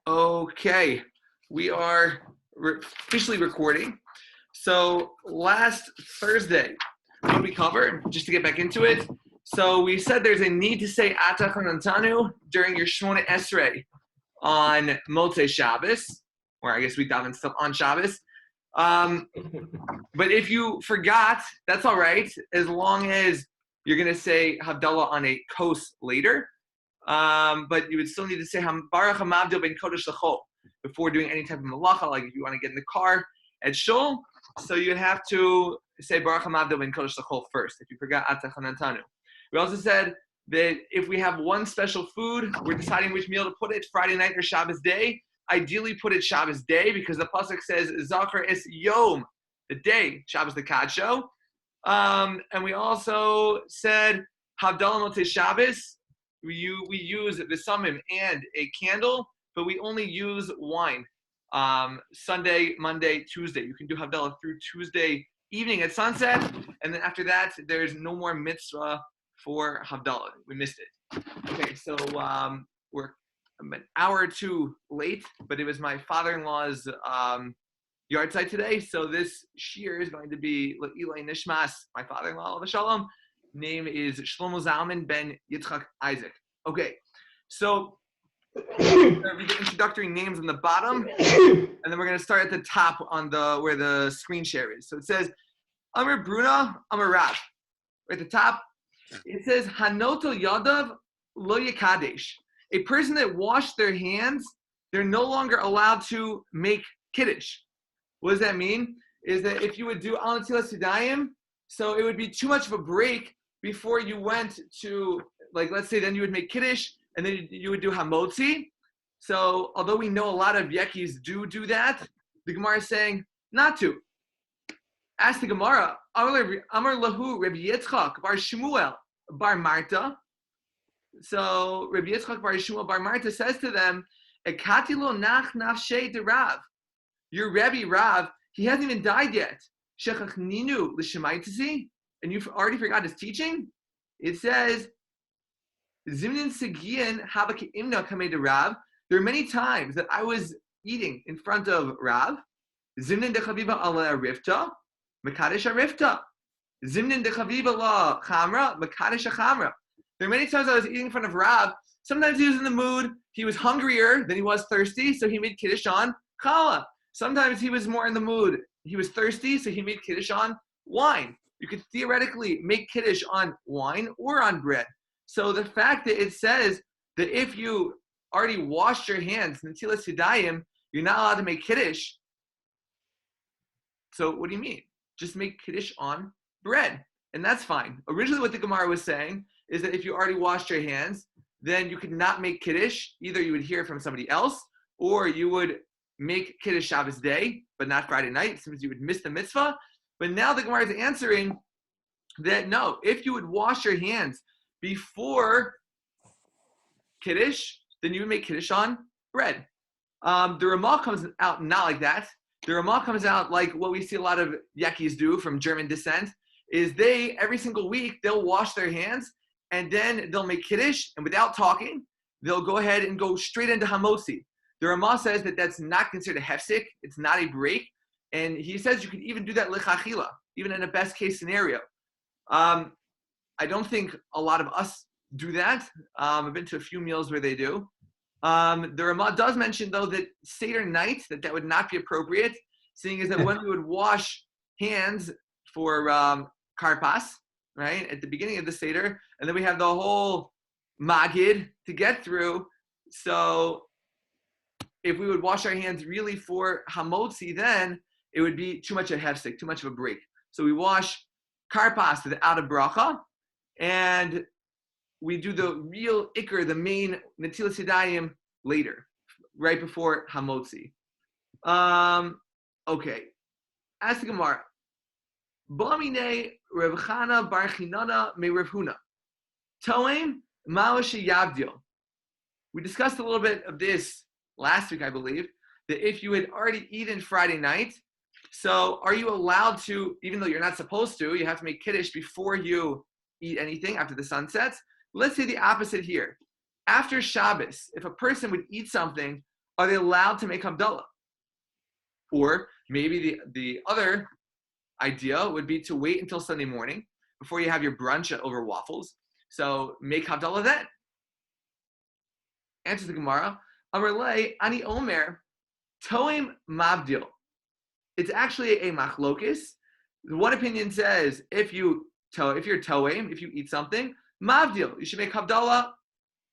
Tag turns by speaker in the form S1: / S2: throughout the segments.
S1: Okay, we are officially recording. So last Thursday, what did we cover? Just to get back into it. So we said there's a need to say Atach Antanu during your Shmona Esrei on Motzei Shabbos, or I guess we daven stuff on Shabbos. But if you forgot, that's all right, as long as you're going to say Havdalah on a kos later. But you would still need to say Baruch Hamavdil Ben Kodesh L'Chol before doing any type of malacha, like if you want to get in the car at shul. So you'd have to say Baruch Hamavdil Ben Kodesh L'Chol first if you forgot Atach Hanantanu. We also said that if we have one special food, we're deciding which meal to put it, Friday night or Shabbos day. Ideally, put it Shabbos day because the pasuk says Zachar es Yom, the day, Shabbos the Kadsho. And we also said Havdalah Motzei Shabbos. We use the summum and a candle, but we only use wine. Sunday, Monday, Tuesday. You can do Havdalah through Tuesday evening at sunset, and then after that, there's no more mitzvah for Havdalah. We missed it. Okay, so we're an hour or two late, but it was my father-in-law's yard site today, so this shiur is going to be Eli Nishmas, my father-in-law, Shalom. Name is Shlomo Zalman ben Yitzchak Isaac. Okay, so we're going to read the introductory names on the bottom, and then we're going to start at the top on where the screen share is. So it says, Amar Bruna, Amar Rav. At the top, it says, Hanoto Yadav Lo Yakadesh. A person that washed their hands, they're no longer allowed to make Kiddush. What does that mean? Is that if you would do Al Natilas Yadayim, so it would be too much of a break before you went to, like, let's say then you would make Kiddush, and then you would do Hamotzi. So although we know a lot of Yekis do that, the Gemara is saying not to. Ask the Gemara, Amar Lahu Rabbi Yitzchak bar Shmuel bar Marta. So Rabbi Yitzchak bar Shmuel bar Marta says to them, Ekatilo nach nafshei de Rav. Your Rebbe Rav, he hasn't even died yet. Shechachninu l'shemaitzi, and you've already forgot his teaching? It says, Zimnin Segian Habak Imna Kamei de Rav. There are many times that I was eating in front of Rav. Zimnin de Chaviva ala Rifta, Makadesh Arifta. Zimnin de Chaviva la Chamra, Makadesh Chamra. There are many times I was eating in front of Rav. Sometimes he was in the mood, he was hungrier than he was thirsty, so he made Kiddush on challah. Sometimes he was more in the mood, he was thirsty, so he made Kiddush on wine. You could theoretically make Kiddush on wine or on bread. So the fact that it says that if you already washed your hands, Natilas Yadayim, you're not allowed to make Kiddush. So what do you mean? Just make Kiddush on bread. And that's fine. Originally what the Gemara was saying is that if you already washed your hands, then you could not make Kiddush. Either you would hear from somebody else, or you would make Kiddush Shabbos day, but not Friday night, since you would miss the mitzvah. But now the Gemara is answering that no, if you would wash your hands before Kiddush, then you would make Kiddush on bread. The Ramah comes out not like that. The Ramah comes out like what we see a lot of Yekis do from German descent, is they, every single week, they'll wash their hands, and then they'll make Kiddush, and without talking, they'll go ahead and go straight into Hamotzi. The Ramah says that that's not considered a hefsek, it's not a break, and he says you could even do that lichachila, even in a best case scenario. I don't think a lot of us do that. I've been to a few meals where they do. The Ramah does mention, though, that Seder night, that would not be appropriate, seeing as that when we would wash hands for karpas, right, at the beginning of the Seder, and then we have the whole magid to get through. So if we would wash our hands really for hamotzi, then it would be too much of a hefsek, too much of a break. So we wash karpas out of bracha, and we do the real ikr, the main natilas yadayim later, right before hamotzi. Okay. Ask the Gemara. Ba'amine Rav Chana bar Chinana me Rav Huna. Toim ma'osh yavdil. We discussed a little bit of this last week, I believe, that if you had already eaten Friday night, so are you allowed to, even though you're not supposed to, you have to make Kiddush before you eat anything after the sun sets? Let's say the opposite here. After Shabbos, if a person would eat something are they allowed to make Havdalah? Or maybe the other idea would be to wait until Sunday morning before you have your brunch over waffles. So make Havdalah then. Answers the Gemara. Amar lei ani omer toim mavdil. It's actually a machlokis. One opinion says if you're toim, if you eat something, mavdil, you should make Havdalah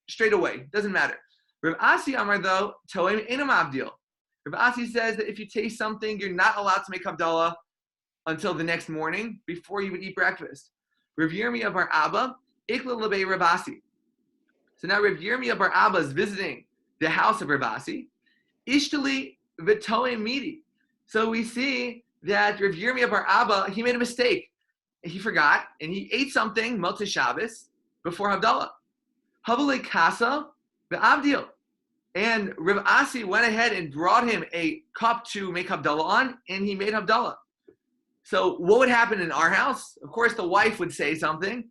S1: straight away. Doesn't matter. Rav Asi Amar though, toim ain't a mavdil. Rav Asi says that if you taste something, you're not allowed to make Havdalah until the next morning before you would eat breakfast. Rav Yirmiyah bar Abba, ikla lebei Rav Asi. So now Rav Yirmiyah bar Abba is visiting the house of Rav Asi. Ishtali v'toim midi. So we see that Rav Yirmiyah bar Abba, he made a mistake. He forgot, and he ate something, Motzei Shabbos, before Havdalah. Havale kasa v'avdil. And Rav Asi went ahead and brought him a cup to make Havdalah on, and he made Havdalah. So what would happen in our house? Of course, the wife would say something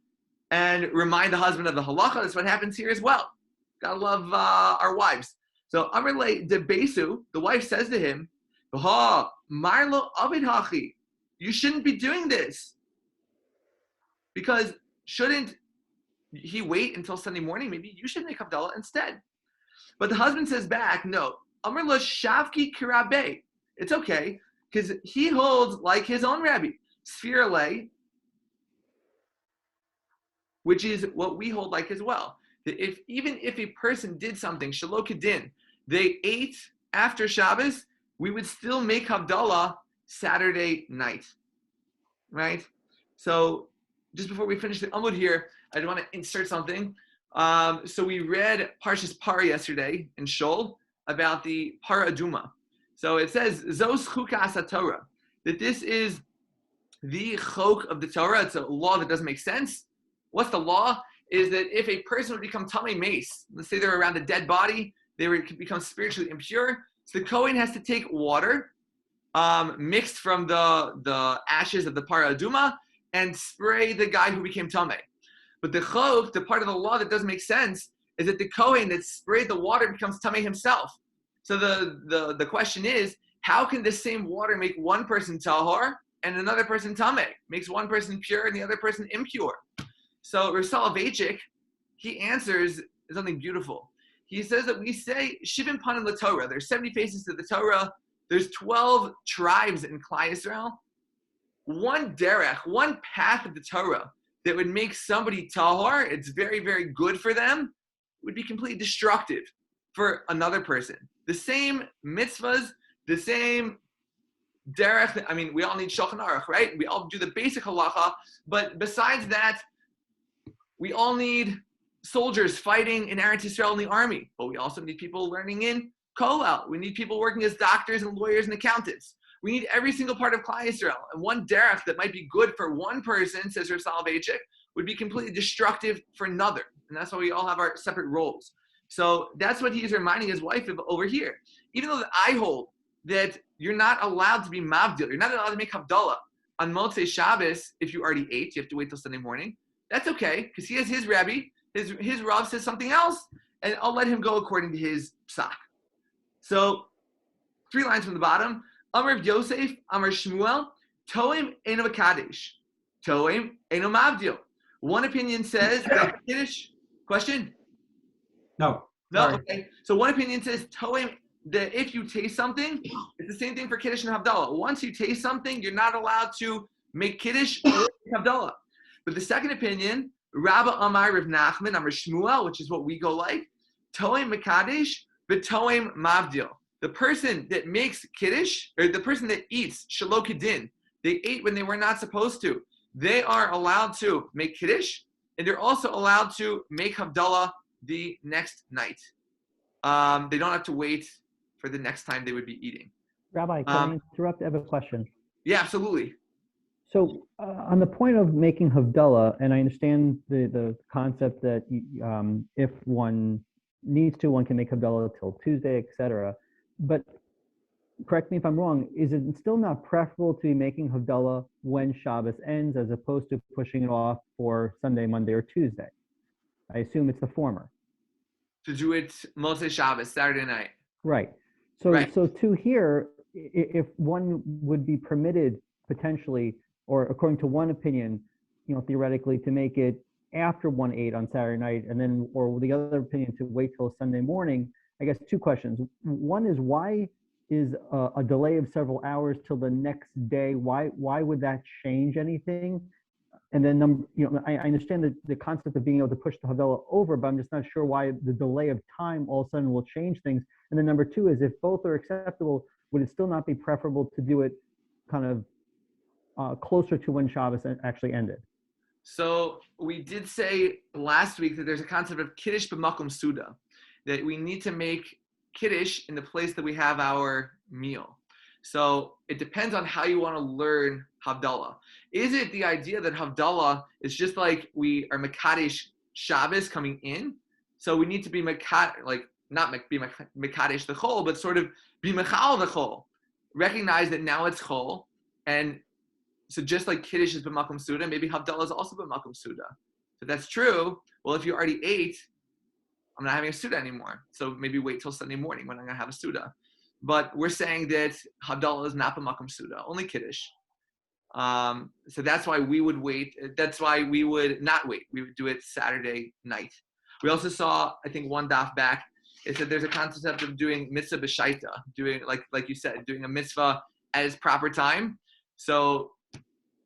S1: and remind the husband of the halacha. That's what happens here as well. Gotta love our wives. So Amrle de Besu, the wife says to him, Marlo Avid Hachi, you shouldn't be doing this. Because shouldn't he wait until Sunday morning? Maybe you should make Havdalah instead. But the husband says back, no, Amrlo Shavki Kirabe. It's okay, because he holds like his own rabbi, Sfirale, which is what we hold like as well. That even if a person did something, Shalo Kedin, they ate after Shabbos, we would still make Havdalah Saturday night, right? So just before we finish the Amud here, I want to insert something. So we read Parshas Par yesterday in Shol about the Para Aduma. So it says, Zos Chukas HaTorah, that this is the chok of the Torah. It's a law that doesn't make sense. What's the law? Is that if a person would become Tamei Mace, let's say they're around a dead body, they would become spiritually impure, so the Kohen has to take water mixed from the ashes of the Para Aduma and spray the guy who became Tamei. But the chok, the part of the law that doesn't make sense, is that the Kohen that sprayed the water becomes Tamei himself. So the question is, how can the same water make one person tahor and another person tameh? Makes one person pure and the other person impure. So Rav Soloveitchik, he answers something beautiful. He says that we say Shivim Panim LaTorah. There's 70 faces to the Torah. There's 12 tribes in Klal Yisrael. One derech, one path of the Torah that would make somebody tahor, it's very, very good for them, would be completely destructive for another person. The same mitzvahs, the same derech. I mean, we all need Shulchan Aruch, right? We all do the basic halacha, but besides that, we all need soldiers fighting in Eretz Yisrael in the army, but we also need people learning in Kollel. We need people working as doctors and lawyers and accountants. We need every single part of Klal Yisrael. And one derech that might be good for one person, says Rav Soloveitchik, would be completely destructive for another. And that's why we all have our separate roles. So that's what he's reminding his wife of over here. Even though I hold that you're not allowed to be mavdil, you're not allowed to make Havdalah on Motzei Shabbos if you already ate, you have to wait till Sunday morning. That's okay, because he has his rabbi, his Rav says something else, and I'll let him go according to his psak. So 3 lines from the bottom. Amar Yosef, Amar Shmuel, Toim Eino Kadesh, Toim Eino Mavdil. One opinion says that Kiddush. Question?
S2: No.
S1: No.
S2: Sorry.
S1: Okay. So one opinion says Toim, that if you taste something, it's the same thing for Kiddush and Havdalah. Once you taste something, you're not allowed to make Kiddush or Havdalah. But the second opinion, Rabba Amar Rav Nachman, Amar Shmuel, which is what we go like, Toim Mekadesh, but Toim Mavdil. The person that makes Kiddush, or the person that eats Shalo Kedin, they ate when they were not supposed to, they are allowed to make Kiddush, and they're also allowed to make Havdalah the next night. They don't have to wait for the next time they would be eating.
S3: Rabbi, can I interrupt? I have a question.
S1: Yeah, absolutely.
S3: So on the point of making Havdalah, and I understand the concept that if one needs to, one can make Havdalah till Tuesday, etc. But correct me if I'm wrong, is it still not preferable to be making Havdalah when Shabbos ends as opposed to pushing it off for Sunday, Monday, or Tuesday? I assume it's the former.
S1: To do it Motzei Shabbos, Saturday night.
S3: Right. So,
S1: Right.
S3: so to here, if one would be permitted potentially, or according to one opinion, theoretically, to make it after 1/8 on Saturday night, and then, or the other opinion to wait till Sunday morning. I guess two questions. One is, why is a delay of several hours till the next day? Why would that change anything? And then I understand the concept of being able to push the Havdalah over, but I'm just not sure why the delay of time all of a sudden will change things. And then number two is, if both are acceptable, would it still not be preferable to do it kind of closer to when Shabbos actually ended?
S1: So we did say last week that there's a concept of kiddush b'makom suda, that we need to make kiddush in the place that we have our meal. So it depends on how you want to learn Havdalah. Is it the idea that Havdalah is just like we are Mekadesh Shabbos coming in? So we need to be like not be Mekadesh the Chol, but sort of be Mechal the Chol. Recognize that now it's Chol, and so just like Kiddush is b'makom suda, maybe Havdalah is also b'makom suda. So that's true. Well, if you already ate, I'm not having a suda anymore. So maybe wait till Sunday morning when I'm going to have a suda. But we're saying that Havdalah is not b'makom suda, only Kiddush. So that's why we would wait. That's why we would not wait. We would do it Saturday night. We also saw, I think, one daf back. It said there's a concept of doing mitzvah b'shaita, doing like you said, doing a mitzvah at its proper time. So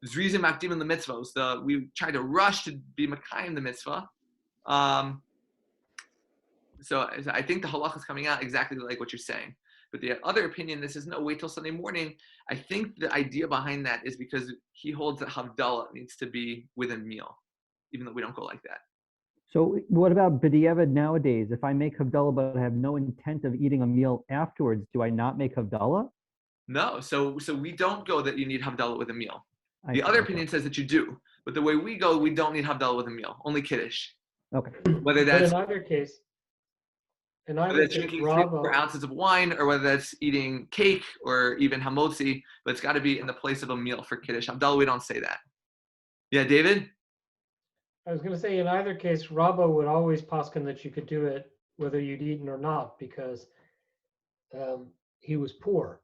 S1: Zrizim Makdim in the mitzvahs. We try to rush to be Makayim the mitzvah. So I think the halacha is coming out exactly like what you're saying. But the other opinion, this is no, wait till Sunday morning. I think the idea behind that is because he holds that Havdalah needs to be with a meal, even though we don't go like that.
S3: So what about B'diavad nowadays? If I make Havdalah but I have no intent of eating a meal afterwards, do I not make Havdalah?
S1: No, so we don't go that you need Havdalah with a meal.
S3: I
S1: The
S3: see.
S1: other
S3: Okay.
S1: opinion says that you do, but the way we go, we don't need Havdalah with a meal, only Kiddush.
S3: Okay.
S1: Whether
S2: But
S1: that's
S2: in either case,
S1: drinking
S2: Rava,
S1: 4 ounces of wine, or whether that's eating cake or even hamotzi, but it's got to be in the place of a meal for Kiddush. Havdalah, we don't say that. Yeah, David?
S2: I was going to say, in either case, Rava would always poskin that you could do it whether you'd eaten or not, because he was poor.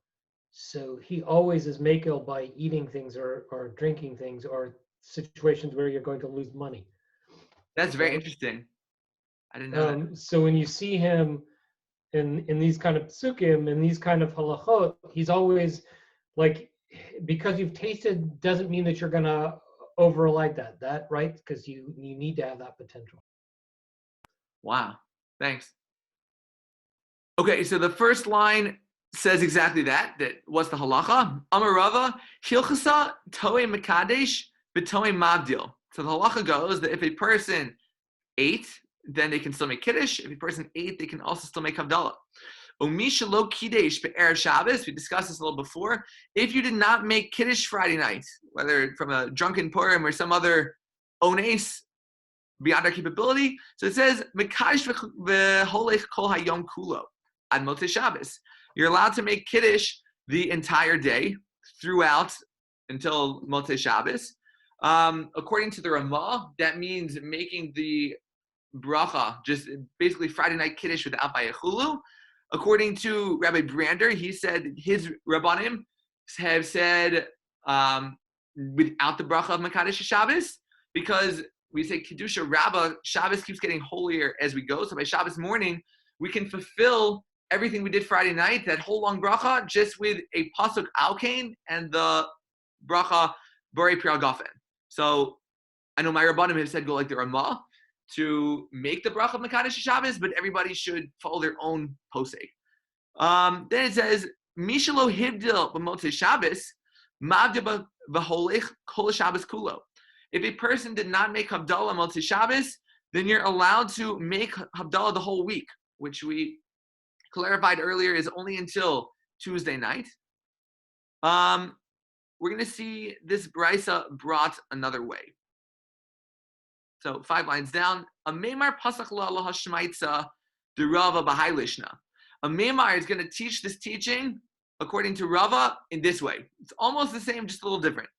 S2: So he always is makil by eating things or drinking things or situations where you're going to lose money.
S1: That's very interesting. I didn't know that.
S2: So when you see him in these kind of psukim, in these kind of halachot, he's always like, because you've tasted doesn't mean that you're going to override that right? Because you need to have that potential.
S1: Wow. Thanks. Okay, so the first line says exactly that what's the halacha? Amar Rava, hilchasa toe mekadesh b'toe mavdil. So the halacha goes that if a person ate, then they can still make kiddush. If a person ate, they can also still make havdalah. Umisha lo kiddush be'erev Shabbos. We discussed this a little before. If you did not make kiddush Friday night, whether from a drunken Purim or some other ones beyond our capability, so it says mekadesh v'holech kol hayom kulo ad motzei Shabbos. You're allowed to make kiddush the entire day throughout until motzei Shabbos. According to the Ramah, that means making the bracha, just basically Friday night kiddush without bayechulu. According to Rabbi Brander, he said his Rabbanim have said without the bracha of Mekadesh Shabbos, because we say Kedusha Rabbah, Shabbos keeps getting holier as we go. So by Shabbos morning, we can fulfill everything we did Friday night, that whole long bracha, just with a pasuk alkain and the bracha borei pri gafen. So I know my Rabbanim have said go like the Ramah to make the bracha of Mekadesh Shabbos, but everybody should follow their own posek. Then it says, Mishalo hibdil b'motzei Shabbos, mavdil v'holech kol Shabbos kulo. If a person did not make Havdalah motzei Shabbos, then you're allowed to make Havdalah the whole week, which we clarified earlier is only until Tuesday night. We're going to see this brisa brought another way. So 5 lines down. A Meimar pasach la hashmaitza de Rava b'hai lishna. A Meimar is going to teach this teaching according to Rava in this way. It's almost the same, just a little different.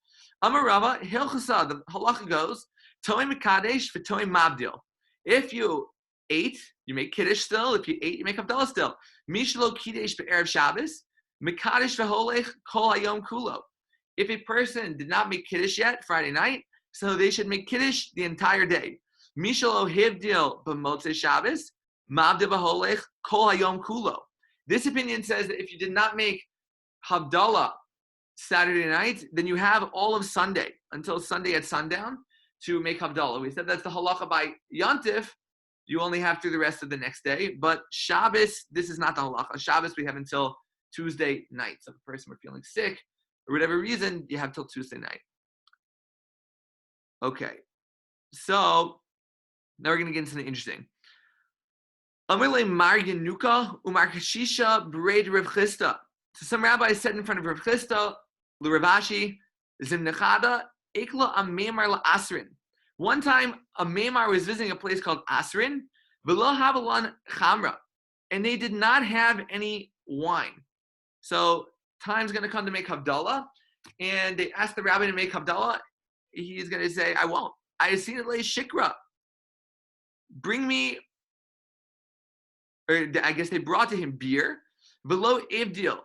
S1: Amar Rava hilchasa. The halacha goes toim mekadesh v'toim mavdil. If you ate, you make kiddush still. If you ate, you make Havdalah still. Mishlo kiddush be'erev Shabbos, mekadosh v'holech kol hayom kulo. If a person did not make kiddush yet Friday night, so they should make kiddush the entire day. Mishlo hivdil b'motzei Shabbos, mavde v'holech kol hayom kulo. This opinion says that if you did not make Havdalah Saturday night, then you have all of Sunday until Sunday at sundown to make Havdalah. We said that's the halacha by Yantif. You only have through the rest of the next day. But Shabbos, this is not the halacha. Shabbos, we have until Tuesday night. So if a person were feeling sick, or whatever reason, you have till Tuesday night. Okay. So now we're going to get into something interesting. Amirle Mar Yenuka Umar Kashisha Braid Rav Chisda. So some rabbis said in front of Rav Chisda, L'Ravashi, Zimnechada, Ikla Amemar LaAsrin. One time, a Memar was visiting a place called Asrin, V'lo Havalan Chamra, and they did not have any wine. So time's going to come to make Havdalah, and they asked the rabbi to make Havdalah. He's going to say, I won't. I have seen it lay shikra. Bring me, or I guess they brought to him beer. V'lo Ivdil.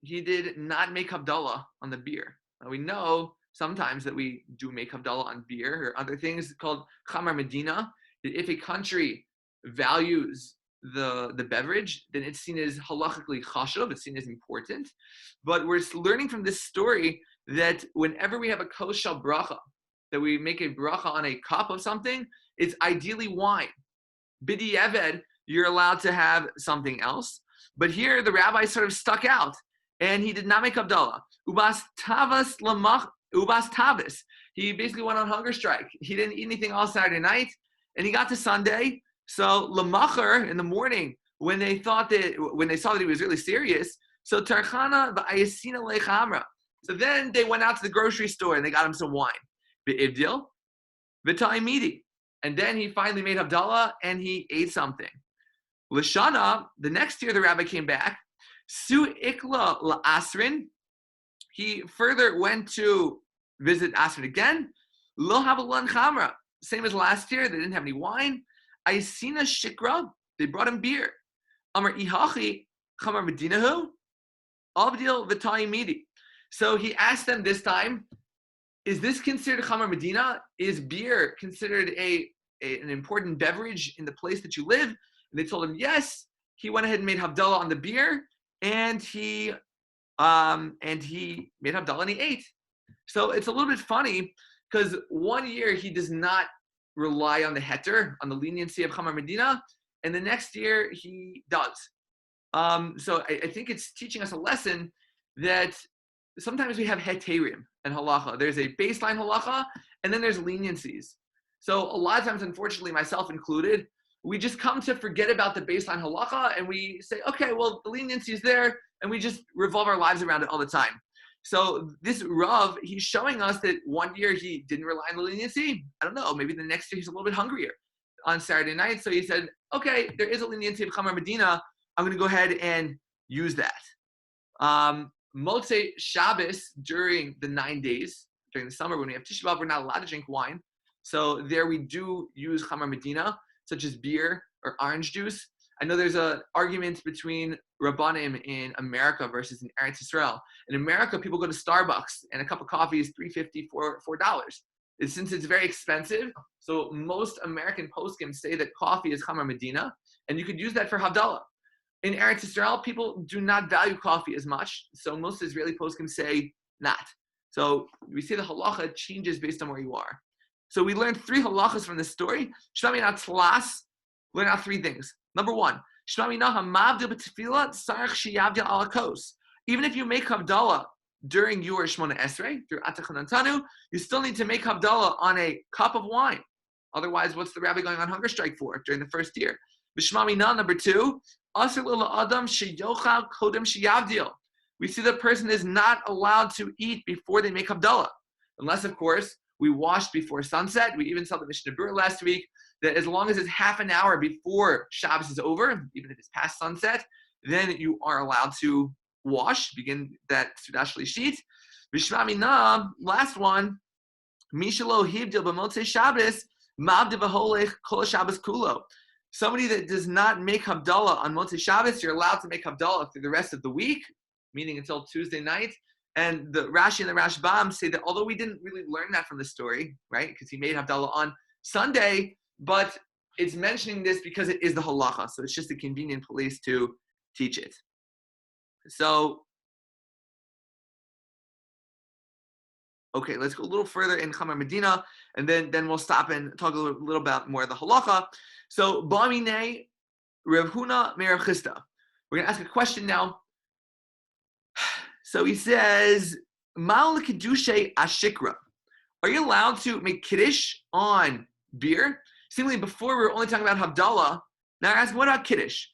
S1: He did not make Havdalah on the beer. Now we know sometimes that we do make Havdalah on beer or other things called Chamar Medina, that if a country values the beverage, then it's seen as halachically chashuv, it's seen as important. But we're learning from this story that whenever we have a koshal bracha, that we make a bracha on a cup of something, it's ideally wine. Bidi Eved, you're allowed to have something else. But here the rabbi sort of stuck out, and he did not make Havdalah. Ubas Tavis. He basically went on hunger strike. He didn't eat anything all Saturday night, and he got to Sunday. So Lamacher in the morning, when they saw that he was really serious, so Tarchana v'ayasina lechamra. So then they went out to the grocery store and they got him some wine. Be'ivdil, v'ta'imidi. And then he finally made Havdalah and he ate something. Lashana, the next year the rabbi came back. Su ikla la'asrin. He further went to visit Asrin again. Lo havalan chamra. Same as last year, they didn't have any wine. Aisina shikra. They brought him beer. Amar ihachi chamar medinahu. Avdil v'ta'imidi. So he asked them this time, is this considered Chamar Medina? Is beer considered an important beverage in the place that you live? And they told him yes. He went ahead and made Havdalah on the beer, and he made Havdalah and he ate. So it's a little bit funny because one year he does not rely on the heter, on the leniency of Chamar Medina, and the next year he does. So I think it's teaching us a lesson that sometimes we have heterim and halacha. There's a baseline halacha, and then there's leniencies. So a lot of times, unfortunately, myself included, we just come to forget about the baseline halacha, and we say, okay, well, the leniency is there, and we just revolve our lives around it all the time. So this Rav, he's showing us that one year he didn't rely on the leniency. I don't know, maybe the next year he's a little bit hungrier on Saturday night. So he said, okay, there is a leniency of Chamar Medina. I'm going to go ahead and use that. Motzei Shabbos, during the 9 days, during the summer when we have Tisha B'Av, we're not allowed to drink wine. So there we do use Chamar Medina, such as beer or orange juice. I know there's an argument between Rabbanim in America versus in Eretz Yisrael. In America, people go to Starbucks and a cup of coffee is $3.50, $4. Since it's very expensive, so most American poskim say that coffee is Chamar Medina, and you could use that for Havdalah. In Eretz Yisrael, people do not value coffee as much, so most Israeli poskim say not. So we say the halacha changes based on where you are. So we learned 3 halachas from this story. Shmami na tlas, learn out 3 things. Number 1, shmami na hamavdil b'tefillah sarach sheyavdil ala kos. Even if you make Havdalah during your Shmona Esrei, through Atachon Antanu, you still need to make Havdalah on a cup of wine. Otherwise, what's the rabbi going on hunger strike for during the first year? B'shmami na, number 2, we see the person is not allowed to eat before they make Havdalah. Unless, of course, we washed before sunset. We even saw the Mishnah Berurah last week that as long as it's half an hour before Shabbos is over, even if it's past sunset, then you are allowed to wash, begin that Sudah Shlishit. B'shmamina, last one, Mishalo Hivdil b'motzei Shabbos, Mavdi v'holech kol Shabbos kulo. somebody that does not make Havdalah on Motzei Shabbos, you're allowed to make Havdalah through the rest of the week, meaning until Tuesday night. And the Rashi and the Rashbam say that although we didn't really learn that from the story, right, because he made Havdalah on Sunday, but it's mentioning this because it is the halacha, so it's just a convenient place to teach it. So, okay, let's go a little further in Chamar Medina, and then we'll stop and talk a little about more of the halacha. So, Ba'amine Rav Huna Me'Rav Chisda. We're going to ask a question now. So he says, Mal Kedushe Ashikra. Are you allowed to make Kiddush on beer? Seemingly before we were only talking about Havdalah. Now I ask, what about Kiddush?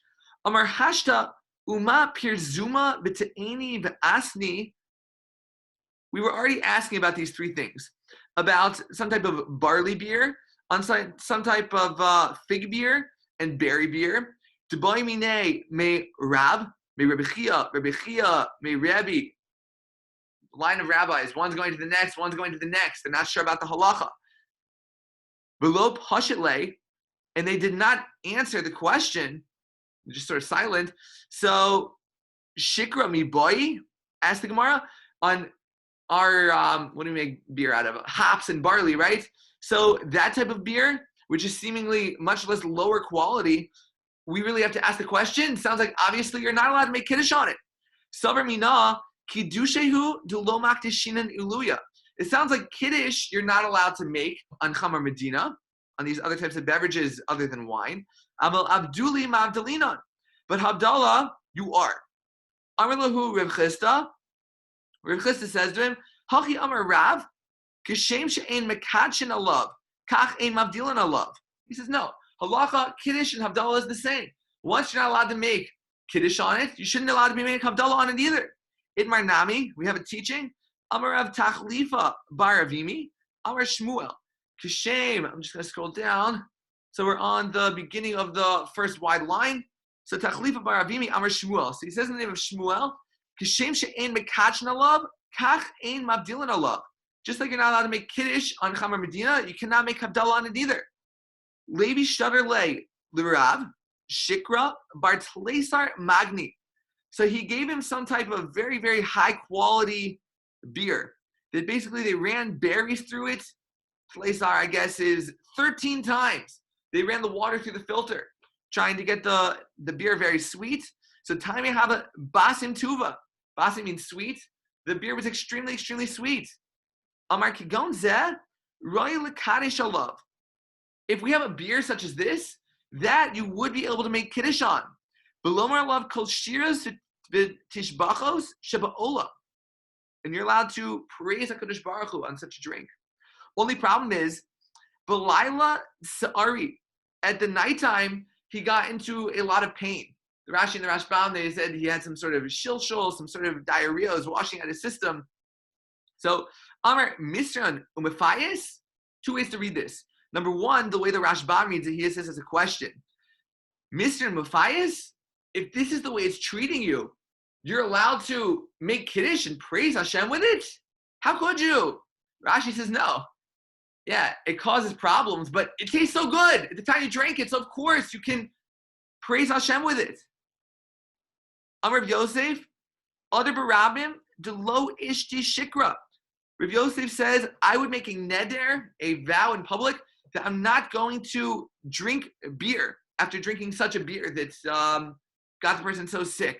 S1: Amar Hashta Uma Pirzuma B'Te'eni V'Asni. We were already asking about these three things. About some type of barley beer, on some type of fig beer, and berry beer. T'boy mine me Rab, me Rabbi Chia, me Rabbi. Line of rabbis, one's going to the next, one's going to the next. They're not sure about the halacha. Below Pashitle, and they did not answer the question, they're just sort of silent. So, Shikra mi boy, asked the Gemara, on our, what do we make beer out of? Hops and barley, right? So, that type of beer, which is seemingly much less lower quality, we really have to ask the question. Sounds like obviously you're not allowed to make Kiddush on it. Savar mina, Kiddushehu dulo makdishinan uluya. It sounds like Kiddush you're not allowed to make on Chamar Medina, on these other types of beverages other than wine. Amal Abduli Mavdalinan. But Havdalah, you are. Amar lahu Rav Chisda. Rav Chisda says to him, Hachi Amar Rav, Kishem she'ein mekadshin alav, kach ein mavdilan alav. He says, no. Halacha, Kiddush, and Havdalah is the same. Once you're not allowed to make Kiddush on it, you shouldn't be allowed to be making Havdalah on it either. Idmar Nami, we have a teaching. Amar Rav Tachlifa Bar Avimi, Amar Shmuel. Kishem, I'm just going to scroll down. So we're on the beginning of the first wide line. So Tachlifa Bar Avimi, Amar Shmuel. So he says in the name of Shmuel, Kishem she'ein mekadshin alav, kach ein mavdilan alav. Just like you're not allowed to make Kiddush on Chamar Medina, you cannot make Havdalah on it either. Levi Shutter Le Lirav, Shikra, Bartlesar Magni. So he gave him some type of very, very high quality beer that basically they ran berries through it. Tlesar, I guess, is 13 times. They ran the water through the filter, trying to get the beer very sweet. So time you have a Basim Tuva. Basim means sweet. The beer was extremely, extremely sweet. Amar Kigon Zeh, Roy Lekadesh Alav. If we have a beer such as this, that you would be able to make Kiddush on. Belomar love kol shiras tishbachos sheba'ola. And you're allowed to praise HaKadosh Baruch Hu on such a drink. Only problem is, B'laila Sa'ari, at the nighttime, he got into a lot of pain. The Rashi and the Rashbam, they said he had some sort of shilshul, some sort of diarrhea was washing out his system. So, Amar Misran Umefayis, two ways to read this. Number one, the way the Rashbam reads it, he says as a question. Mr. Mufayis, if this is the way it's treating you, you're allowed to make Kiddush and praise Hashem with it? How could you? Rashi says no. Yeah, it causes problems, but it tastes so good at the time you drink it, so of course you can praise Hashem with it. Amar Yosef, Adar Barabim, Delo Ishti Shikra. Rav Yosef says, I would make a neder, a vow in public, that I'm not going to drink beer after drinking such a beer that's got the person so sick.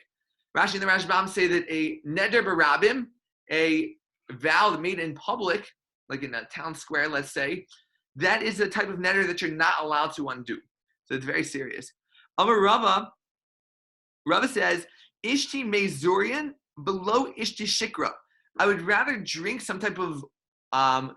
S1: Rashi and the Rashbam say that a neder barabim, a vow made in public, like in a town square, let's say, that is a type of neder that you're not allowed to undo. So it's very serious. Amar Rava says, Ishti mezurian below ishti shikra. I would rather drink some type of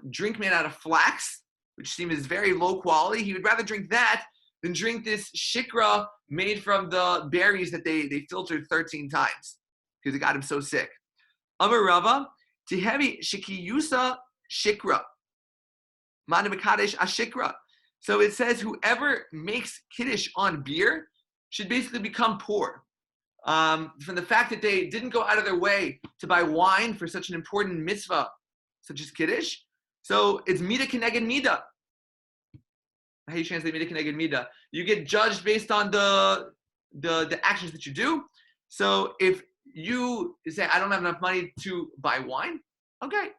S1: drink made out of flax, which seems very low quality. He would rather drink that than drink this shikra made from the berries that they filtered 13 times because it got him so sick. Amar Rava, Tihevi Shikiyusa Shikra. Manamakadesh Ashikra. So it says whoever makes Kiddush on beer should basically become poor. From the fact that they didn't go out of their way to buy wine for such an important mitzvah, such as Kiddush. So it's Mida Keneged Mida. how you translate mida keneged mida. You get judged based on the actions that you do. So if you say, I don't have enough money to buy wine, okay,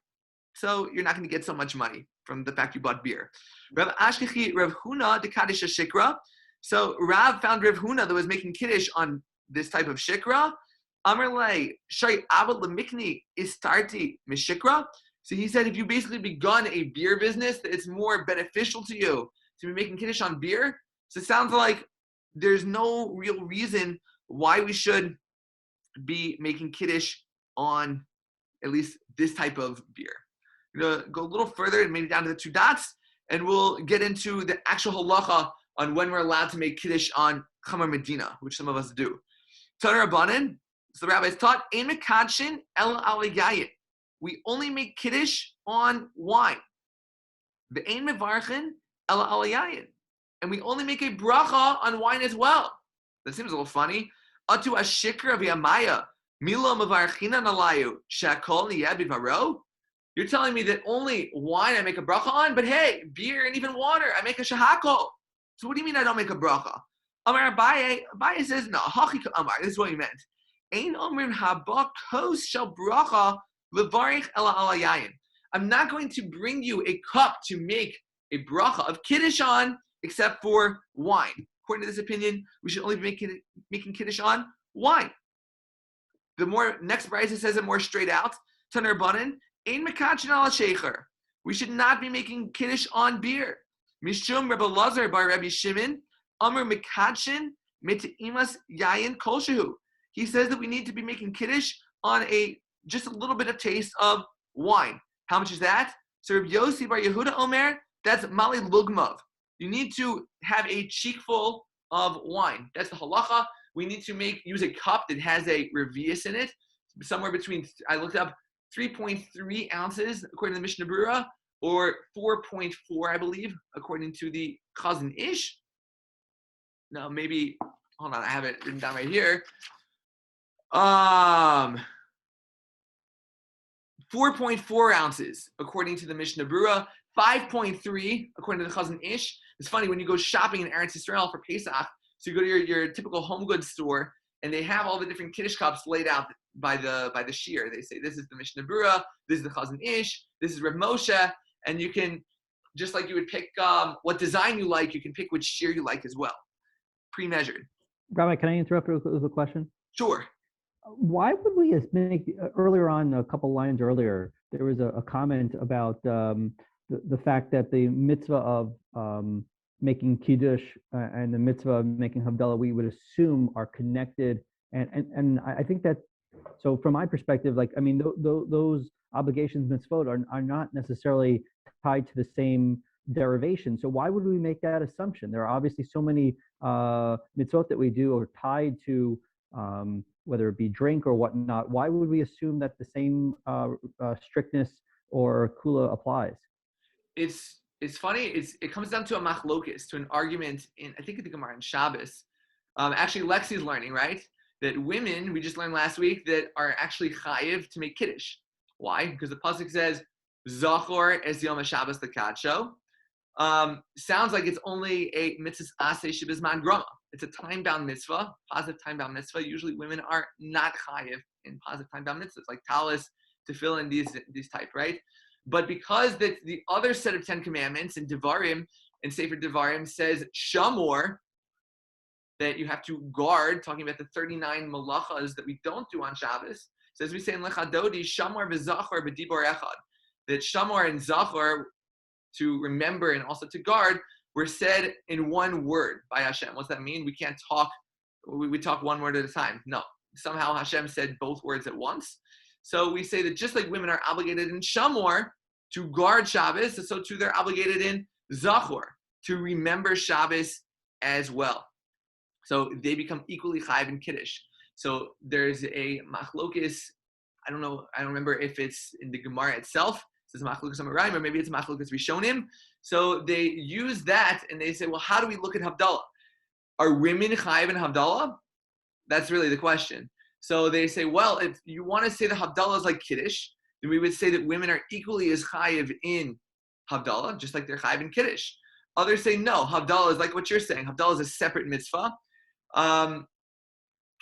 S1: so you're not going to get so much money from the fact you bought beer. Rav Ashkechi Rav Huna de Kaddish Shikra. So Rav found Rav Huna that was making kiddush on this type of shikra. Amar lei shay abad lemikni istarti mishikra. So he said, if you basically begun a beer business, that it's more beneficial to you to be making kiddush on beer. So it sounds like there's no real reason why we should be making kiddush on at least this type of beer. We're going to go a little further and maybe down to the two dots, and we'll get into the actual halacha on when we're allowed to make kiddush on Chamar Medina, which some of us do. Taner Rabbanan, so the rabbis taught, Ein mekadshin el al yayin. We only make kiddush on wine. The Ein mevarchin el al yayin. And we only make a bracha on wine as well. That seems a little funny. Atu ashikra v'yamaya milo mevarchinan alayu shakol niyeh bivaro. You're telling me that only wine I make a bracha on, but hey, beer and even water, I make a shahakol. So what do you mean I don't make a bracha? Amar Abaye says, no, hachika amar, this is what he meant. Ein omrim haba kos shel bracha levarich ela ala yayin. I'm not going to bring you a cup to make a bracha of kiddush on, except for wine. According to this opinion, we should only be making kiddush on wine. The more next brisa says it more straight out. Taner Banan, ein mekachin ala shecher. We should not be making kiddush on beer. Mishum Rebbe Lazar by Rabbi Shimon, Amr mekachin mit'imas yayin kol shehu. He says that we need to be making kiddush on just a little bit of taste of wine. How much is that? So Rabbi Yossi bar Yehuda Omer, that's mali lugmav. You need to have a cheekful of wine. That's the halacha. We need to use a cup that has a revius in it, somewhere between, I looked up, 3.3 ounces according to the Mishnah Berurah, or 4.4, I believe, according to the Chazon Ish. Now maybe, hold on, I have it written down right here. 4.4 ounces according to the Mishnah Berurah. 5.3 according to the Chazon Ish. It's funny when you go shopping in Eretz Yisrael for Pesach. So you go to your typical home goods store, and they have all the different kiddush cups laid out by the shiur. They say this is the Mishnah Berurah, this is the Chazon Ish, this is Reb Moshe, and you can, just like you would pick what design you like, you can pick which shiur you like as well, pre-measured.
S3: Rabbi, can I interrupt with a question?
S1: Sure.
S3: Why would we make earlier on, a couple lines earlier, there was a comment about the fact that the mitzvah of making kiddush and the mitzvah of making havdalah, we would assume are connected, and I think that, so from my perspective, like, I mean, those obligations, mitzvot, are not necessarily tied to the same derivation. So why would we make that assumption? There are obviously so many mitzvot that we do are tied to whether it be drink or whatnot. Why would we assume that the same strictness or kula applies?
S1: It's funny. It comes down to a machlokes, to an argument in, I think, the Gemara in Shabbos. Actually, Lexi's learning, right, that women, we just learned last week, that are actually chayiv to make kiddush. Why? Because the pasuk says Zachor es yom Shabbos lekadsho. Sounds like it's only a mitzvah aseh shebizman grama. It's a time-bound mitzvah, positive time-bound mitzvah. Usually women are not chayiv in positive time-bound mitzvahs, like talis, tefillin, these type, right? But because the other set of 10 commandments in Devarim, and Sefer Devarim says shamor, that you have to guard, talking about the 39 malachas that we don't do on Shabbos. So as we say in Lechadodi, shamor v'zachor b'dibor echad, that shamor and zachor, to remember and also to guard, were said in one word by Hashem. What's that mean? We can't talk, we talk one word at a time. No, somehow Hashem said both words at once. So we say that just like women are obligated in Shamor to guard Shabbos, so too they're obligated in Zachor to remember Shabbos as well. So they become equally chayiv in Kiddush. So there's a machlokes, I don't remember if it's in the Gemara itself, it says machlokes Amoraim, or maybe it's machlokes Rishonim. So they use that and they say, well, how do we look at Havdalah? Are women chayiv in Havdalah? That's really the question. So they say, well, if you want to say that Havdalah is like Kiddush, then we would say that women are equally as chayiv in Havdalah, just like they're chayiv in Kiddush. Others say no. Havdalah is like what you're saying. Havdalah is a separate mitzvah.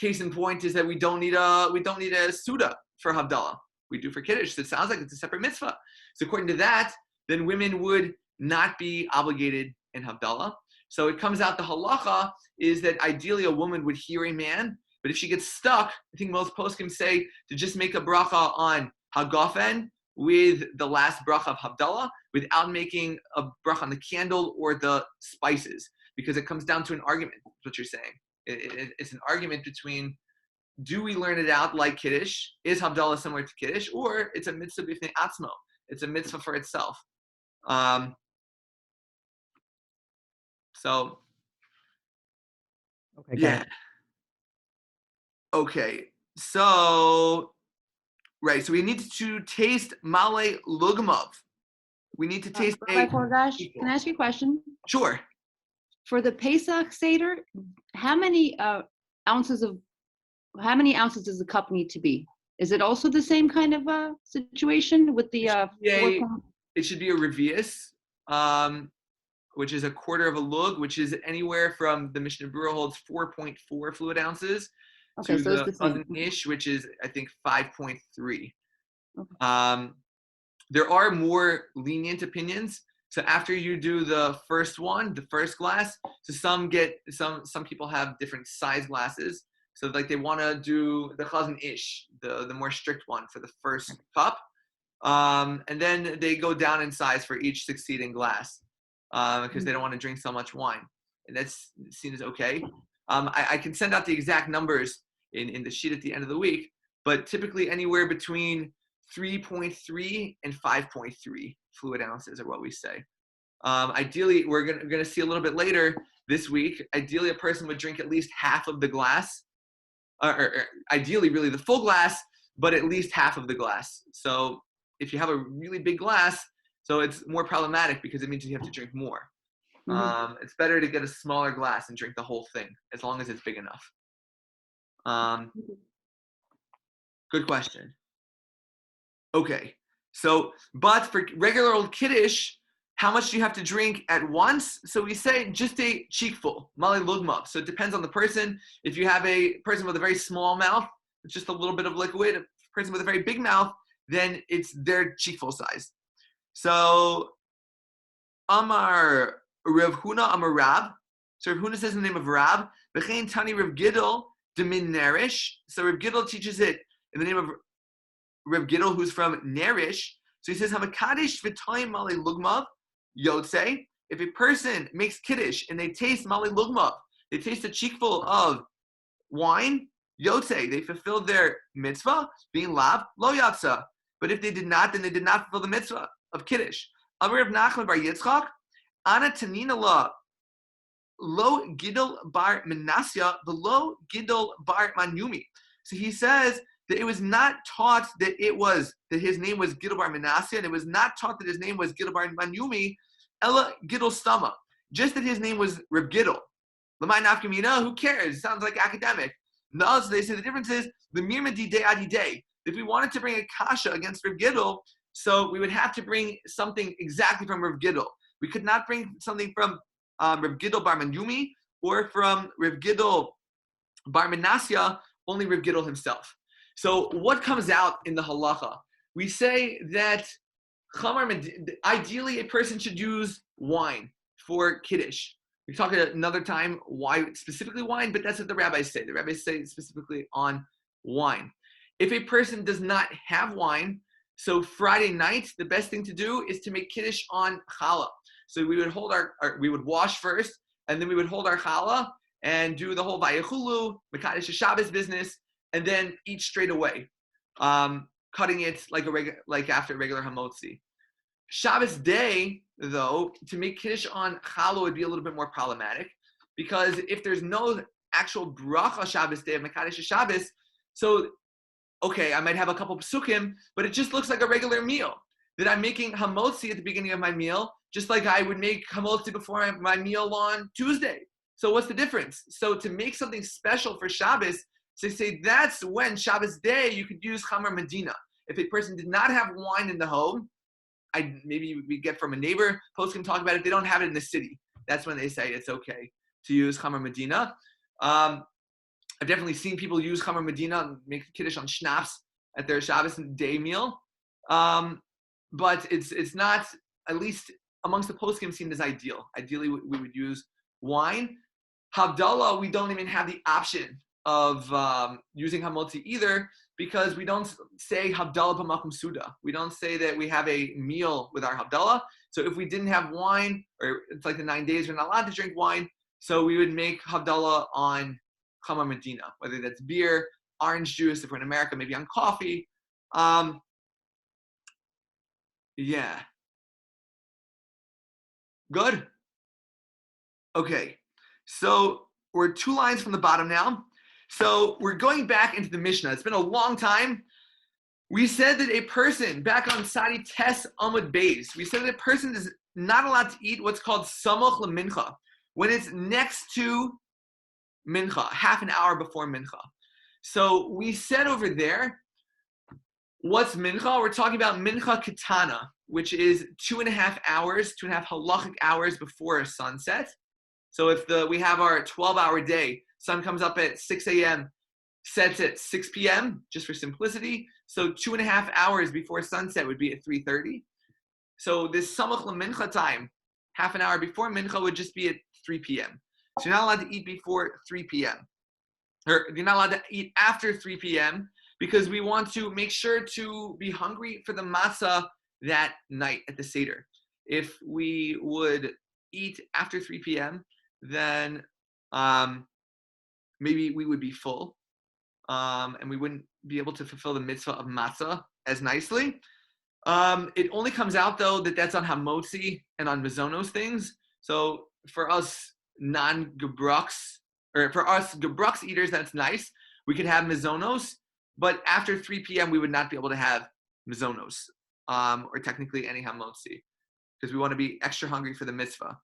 S1: Case in point is that we don't need a Suda for Havdalah. We do for Kiddush. So it sounds like it's a separate mitzvah. So according to that, then women would not be obligated in Havdalah. So it comes out the halacha is that ideally a woman would hear a man, but if she gets stuck, I think most poskim say to just make a bracha on Hagafen with the last bracha of Havdalah without making a bracha on the candle or the spices, because it comes down to an argument, what you're saying. It's an argument between, do we learn it out like Kiddush? Is Havdalah similar to Kiddush? Or it's a mitzvah b'fnei atzmo. It's a mitzvah for itself. So,
S3: Okay.
S1: yeah. Okay. So, right. So we need to taste male lugmav. We need to taste
S4: Rabbi Korgash, can I ask you a question?
S1: Sure.
S4: For the Pesach Seder, how many ounces does the cup need to be? Is it also the same kind of situation with the
S1: it should be a revius, which is a quarter of a lug, which is anywhere from, the Mishnah Berurah holds 4.4 fluid ounces
S4: okay,
S1: to
S4: so it's the same.
S1: ish, which is I think 5.3.
S4: Okay.
S1: There are more lenient opinions. So after you do the first one, the first glass, so some people have different size glasses. So like they want to do the chazan ish, the more strict one for the first cup. And then they go down in size for each succeeding glass because they don't want to drink so much wine. And that's seen as okay. I can send out the exact numbers in the sheet at the end of the week, but typically anywhere between 3.3 and 5.3 fluid ounces are what we say. Ideally, we're gonna see a little bit later this week. Ideally, a person would drink at least half of the glass, or ideally, really the full glass, but at least half of the glass. So if you have a really big glass, so it's more problematic because it means you have to drink more.
S4: Mm-hmm.
S1: It's better to get a smaller glass and drink the whole thing as long as it's big enough. Good question. Okay, so, but for regular old Kiddush, how much do you have to drink at once? So we say just a cheekful, male lugmav. So it depends on the person. If you have a person with a very small mouth, it's just a little bit of liquid. A person with a very big mouth, then it's their cheekful size. So, Amar Rav Huna Amar Rab. So Rav Huna says in the name of Rab, V'chein Tani Rav Gidol Demin Nerish. So Rav Gidol teaches it in the name of Rav Gidol, who's from Nerish. So he says, Hamakadesh v'toim male lugmav yotze. If a person makes kiddush and they taste male lugmav, they taste a cheekful of wine, yotze, they fulfilled their mitzvah, being lav, lo yatsa. But if they did not, then they did not fulfill the mitzvah of kiddush. Amar Rav Nachman bar Yitzchak, Ana tanina la lo gidol bar menasya, v'lo gidol bar manyumi. So he says that it was not taught that his name was Gidol bar Menasya, and it was not taught that his name was Gidol bar Manyumi, Ella Gidol Stama. Just that his name was Reb Gidol. L'may nafkamina, who cares? It sounds like academic. No, so they say the difference is the mirma di day adi day. If we wanted to bring a kasha against Reb Gidol, so we would have to bring something exactly from Reb Gidol. We could not bring something from Reb Gidol bar Manyumi or from Reb Gidol bar Menasya, only Reb Gidol himself. So what comes out in the halacha? We say that ideally a person should use wine for kiddush. We talk another time why specifically wine, but that's what the rabbis say. The rabbis say specifically on wine. If a person does not have wine, so Friday night, the best thing to do is to make kiddush on challah. So we would hold we would wash first, and then we would hold our challah and do the whole vayechulu, mekadesh Shabbos business, and then eat straight away, cutting it like after regular hamotzi. Shabbos day, though, to make kiddush on challah would be a little bit more problematic, because if there's no actual bracha Shabbos day of mekadesh Shabbos, so okay, I might have a couple psukim, but it just looks like a regular meal. That I'm making hamotzi at the beginning of my meal, just like I would make hamotzi before my meal on Tuesday. So what's the difference? So to make something special for Shabbos, so they say that's when Shabbos day you could use Chamar Medina. If a person did not have wine in the home, maybe we get from a neighbor, post can talk about it, they don't have it in the city. that's when they say it's okay to use Chamar Medina. I've definitely seen people use Chamar Medina and make Kiddush on schnapps at their Shabbos day meal. But it's not, at least amongst the poskim, seen as ideal. Ideally, we would use wine. Havdalah, we don't even have the option of using hamotzi either, because we don't say Havdalah b'makom suda. We don't say that we have a meal with our Havdalah. So if we didn't have wine, or it's like the 9 days, we're not allowed to drink wine, so we would make Havdalah on Chamar Medina, whether that's beer, orange juice, if we're in America, maybe on coffee. Yeah. Good? Okay. So we're 2 lines from the bottom now. So we're going back into the Mishnah. It's been a long time. We said that a person, back on Sadi Tes Amud Beis, we said that a person is not allowed to eat what's called Samoch LeMincha, when it's next to Mincha, half an hour before Mincha. So we said over there, what's Mincha? We're talking about Mincha Ketana, which is 2.5 hours, 2.5 halachic hours before sunset. So if we have our 12-hour day, sun comes up at 6 a.m., sets at 6 p.m., just for simplicity. So 2.5 hours before sunset would be at 3:30. So this Samach LeMincha time, half an hour before Mincha, would just be at 3 p.m. So you're not allowed to eat before 3 p.m. Or you're not allowed to eat after 3 p.m. because we want to make sure to be hungry for the matzah that night at the Seder. If we would eat after 3 p.m., then maybe we would be full, and we wouldn't be able to fulfill the mitzvah of matzah as nicely. It only comes out, though, that that's on hamotzi and on mizonos things. So for us non-gebrux, or for us gebrux eaters, that's nice. We could have mizonos, but after 3 p.m., we would not be able to have mizonos, or technically any hamotzi, because we want to be extra hungry for the mitzvah.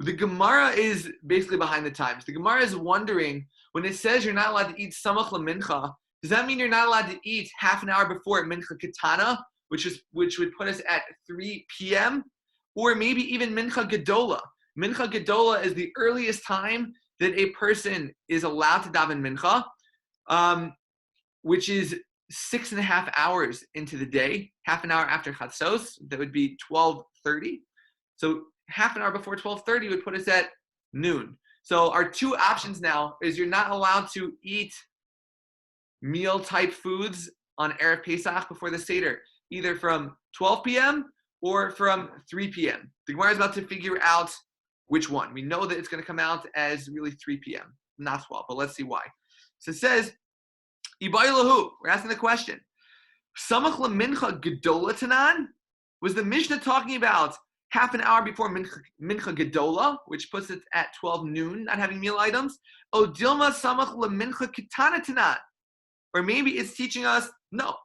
S1: The Gemara is basically behind the times. The Gemara is wondering, when it says you're not allowed to eat samach lemincha, does that mean you're not allowed to eat half an hour before mincha ketana, which would put us at 3 p.m., or maybe even mincha gedola? Mincha gedola is the earliest time that a person is allowed to daven mincha, which is 6.5 hours into the day, half an hour after chatzos. That would be 12:30. So half an hour before 12:30 would put us at noon. So our 2 options now is you're not allowed to eat meal-type foods on Erev Pesach before the Seder, either from 12 p.m. or from 3 p.m. The Gemara is about to figure out which one. We know that it's going to come out as really 3 p.m., not 12, but let's see why. So it says, Ibaylahu, we're asking the question, Samach lemincha gedola tanan? Was the Mishnah talking about half an hour before mincha gedola, which puts it at 12 noon, not having meal items? O dilma samach lemincha ketana tanan? Or maybe it's teaching us, no,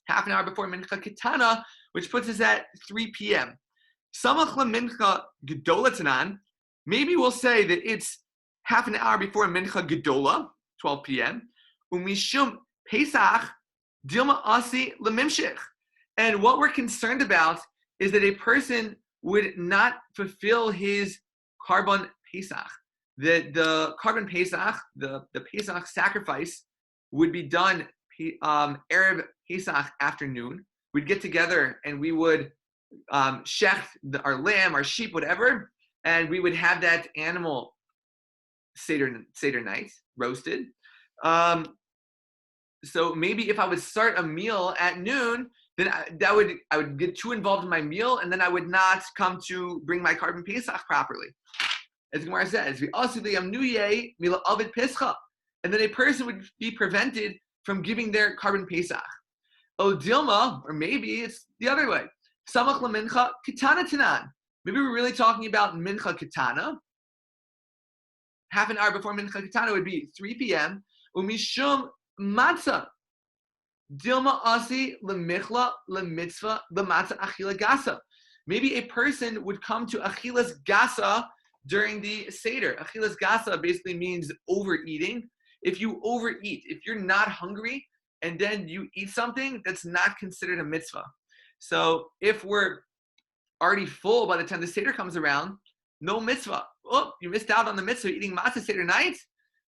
S1: half an hour before mincha ketana, which puts us at 3 p.m. Samach lemincha gedola tanan, maybe we'll say that it's half an hour before mincha gedola, 12 p.m. Umishum Pesach dilma asi lemimshich. And what we're concerned about is that a person would not fulfill his Karban Pesach. The Karban Pesach, the Pesach sacrifice, would be done Erev Pesach afternoon. We'd get together and we would shecht our lamb, our sheep, whatever, and we would have that animal Seder night, roasted. So maybe if I would start a meal at noon, then I would get too involved in my meal, and then I would not come to bring my Karban Pesach properly. As Gemara says, and then a person would be prevented from giving their Karban Pesach. O Dilma, or maybe it's the other way. Samach lemincha ketana tanan. Maybe we're really talking about mincha ketana. Half an hour before mincha ketana would be 3 p.m. Umishum matzah. Dilma asi lemichla lemitzvah lematzah achila gasa. Maybe a person would come to achilas gasa during the Seder. Achilas gasa basically means overeating. If you overeat, if you're not hungry and then you eat something, that's not considered a mitzvah. So if we're already full by the time the Seder comes around, no mitzvah. Oh, you missed out on the mitzvah eating matzah Seder night.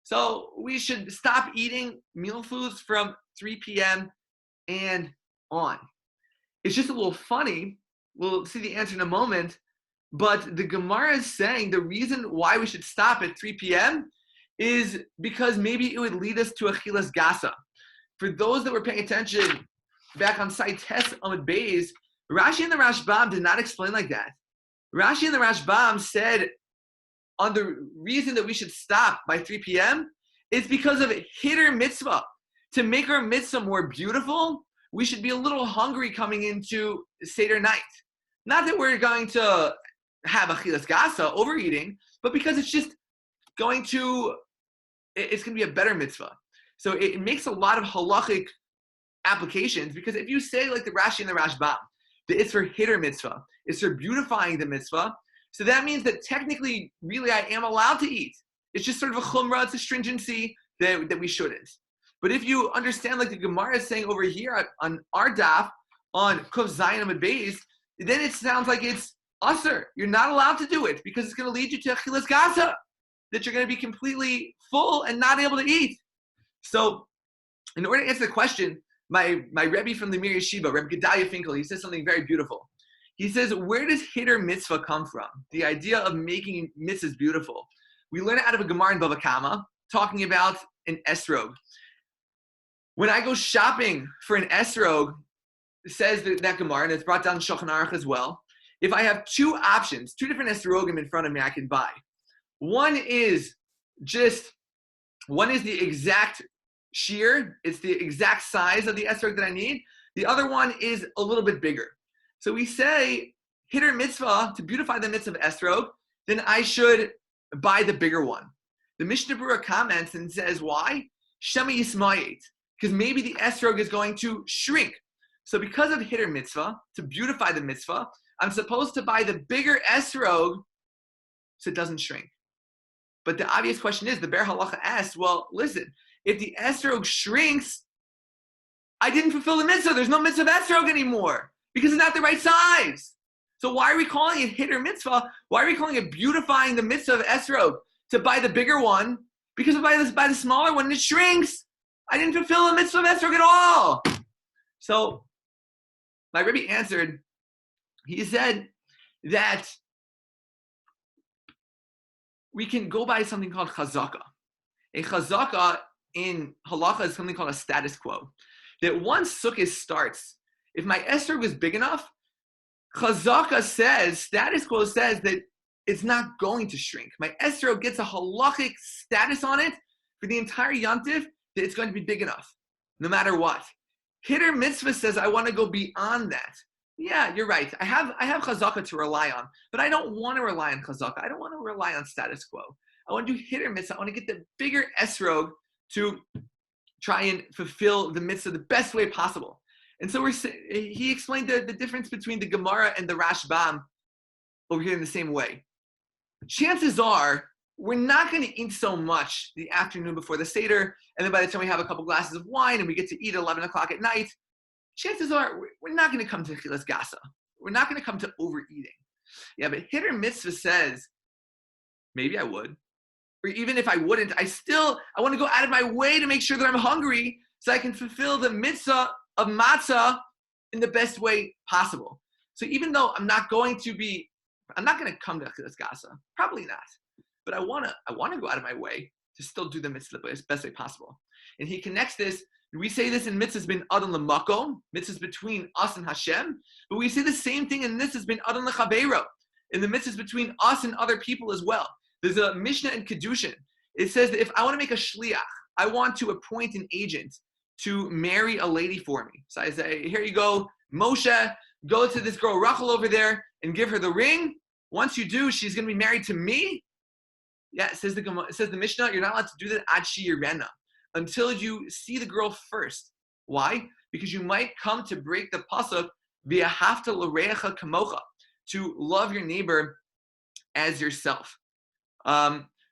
S1: So we should stop eating meal foods from 3 p.m. and on. It's just a little funny. We'll see the answer in a moment. But the Gemara is saying the reason why we should stop at 3 p.m. is because maybe it would lead us to achilas gasa. For those that were paying attention back on site Tes Amud Beis, Rashi and the Rashbam did not explain like that. Rashi and the Rashbam said on the reason that we should stop by 3 p.m. is because of hitter mitzvah. To make our mitzvah more beautiful, we should be a little hungry coming into Seder night. Not that we're going to have achilas gasa, overeating, but because it's just going to be a better mitzvah. So it makes a lot of halachic applications, because if you say like the Rashi and the Rashbam, that it's for hitter mitzvah, it's for beautifying the mitzvah, so that means that technically, really, I am allowed to eat. It's just sort of a chumrah, it's a stringency that we shouldn't. But if you understand, like the Gemara is saying over here on our daf, on Kuf Zayin Amud Beis, then it sounds like it's usher. You're not allowed to do it because it's going to lead you to achilas gasa, that you're going to be completely full and not able to eat. So, in order to answer the question, my Rebbe from the Mir Yeshiva, Rebbe Gedalia Finkel, he says something very beautiful. He says, where does hitter mitzvah come from? The idea of making mitzvahs beautiful. We learn it out of a Gemara in Bava Kama, talking about an esrog. When I go shopping for an esrog, says that Gemara, and it's brought down in Shulchan Aruch as well, if I have two options, two different esrogim in front of me I can buy. One is the exact shear, it's the exact size of the esrog that I need. The other one is a little bit bigger. So we say, hitter mitzvah, to beautify the mitzvah of esrog, then I should buy the bigger one. The Mishnah Berurah comments and says, why? Shema yismayit, because maybe the esrog is going to shrink. So because of hitter mitzvah, to beautify the mitzvah, I'm supposed to buy the bigger esrog so it doesn't shrink. But the obvious question is, the Ber Halacha asks, well, listen, if the esrog shrinks, I didn't fulfill the mitzvah. There's no mitzvah of esrog anymore because it's not the right size. So why are we calling it hitter mitzvah? Why are we calling it beautifying the mitzvah of esrog? To buy the bigger one, because if I buy the smaller one and it shrinks, I didn't fulfill the mitzvah of esrog at all. So my Rebbe answered, he said that we can go by something called chazaka. A chazaka in halacha is something called a status quo. That once sukkah starts, if my esrog is big enough, chazaka says, status quo says that it's not going to shrink. My esrog gets a halachic status on it for the entire yontif that it's going to be big enough, no matter what. Hitter mitzvah says I want to go beyond that. Yeah, you're right. I have chazaka to rely on, but I don't want to rely on chazaka. I don't want to rely on status quo. I want to do hitter mitzvah. I want to get the bigger esrog to try and fulfill the mitzvah the best way possible. And so he explained the difference between the Gemara and the Rashbam over here in the same way. Chances are we're not going to eat so much the afternoon before the Seder, and then by the time we have a couple glasses of wine and we get to eat at 11 o'clock at night, chances are we're not going to come to chilas gasa. We're not going to come to overeating. Yeah, but hitter mitzvah says, maybe I would. Or even if I wouldn't, I want to go out of my way to make sure that I'm hungry so I can fulfill the mitzvah of matzah in the best way possible. So even though I'm not going to come to chilas gasa, probably not. But I want to go out of my way to still do the mitzvah the best way possible. And he connects this. We say this in mitzvahs bin adon l'makom, mitzvahs between us and Hashem. But we say the same thing in mitzvahs bin adon l'chaveiro, in the mitzvahs between us and other people as well. There's a Mishnah in Kedushin. It says that if I want to make a shliach, I want to appoint an agent to marry a lady for me. So I say, here you go, Moshe, go to this girl Rachel over there and give her the ring. Once you do, she's going to be married to me. Yeah, it says the Mishnah, you're not allowed to do that ad shiyirena, until you see the girl first. Why? Because you might come to break the pasuk v'ahavta l'reacha kamocha, to love your neighbor as yourself.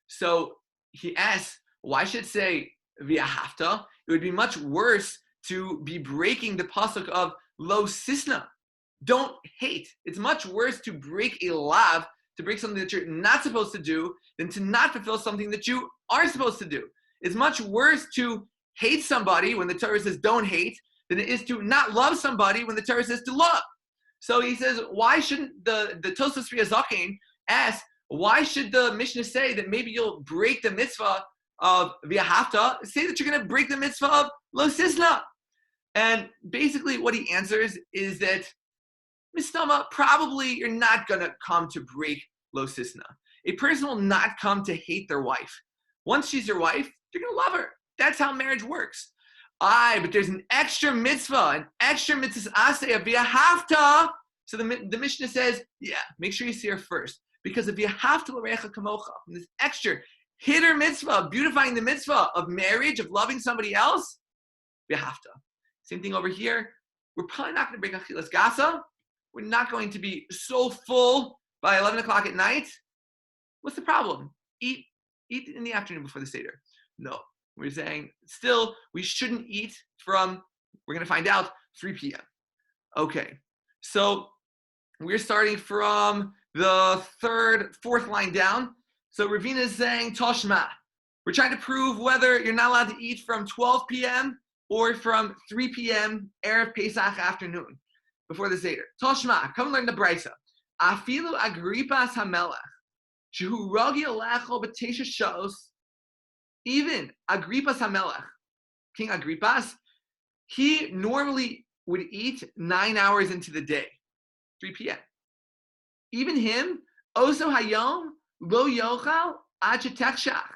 S1: So he asks, why should it say v'ahavta? It would be much worse to be breaking the pasuk of lo sisna, don't hate. It's much worse to break a lav to break something that you're not supposed to do than to not fulfill something that you are supposed to do. It's much worse to hate somebody when the Torah says don't hate than it is to not love somebody when the Torah says to love. So he says, why shouldn't the Tosfos Zaken ask, why should the Mishnah say that maybe you'll break the mitzvah of v'ahavta? Say that you're going to break the mitzvah of lo sisna. And basically what he answers is that Mistama, probably you're not going to come to break lo sisna. A person will not come to hate their wife. Once she's your wife, you're going to love her. That's how marriage works. But there's an extra mitzvah aseh of v'ahavta. So the Mishnah says, yeah, make sure you see her first. Because if v'ahavta l'recha kamocha, this extra hitter mitzvah, beautifying the mitzvah of marriage, of loving somebody else, v'ahavta. Same thing over here. We're probably not going to break achilas gasa. We're not going to be so full by 11 o'clock at night. What's the problem? Eat in the afternoon before the Seder. No. We're saying still we shouldn't eat from, we're going to find out, 3 p.m. Okay. So we're starting from the fourth line down. So Ravina is saying Toshma. We're trying to prove whether you're not allowed to eat from 12 p.m. or from 3 p.m. Erev Pesach afternoon before the Seder. Toshma, come learn the Brisa. Afilu Agrippas Hamelech, Shehu Ragi Alecho B'Tesha Shos. Even Agrippas Hamelech, King Agrippas, he normally would eat 9 hours into the day, 3 p.m. Even him, Oso Hayom Lo Yochal Ad Shetechshach.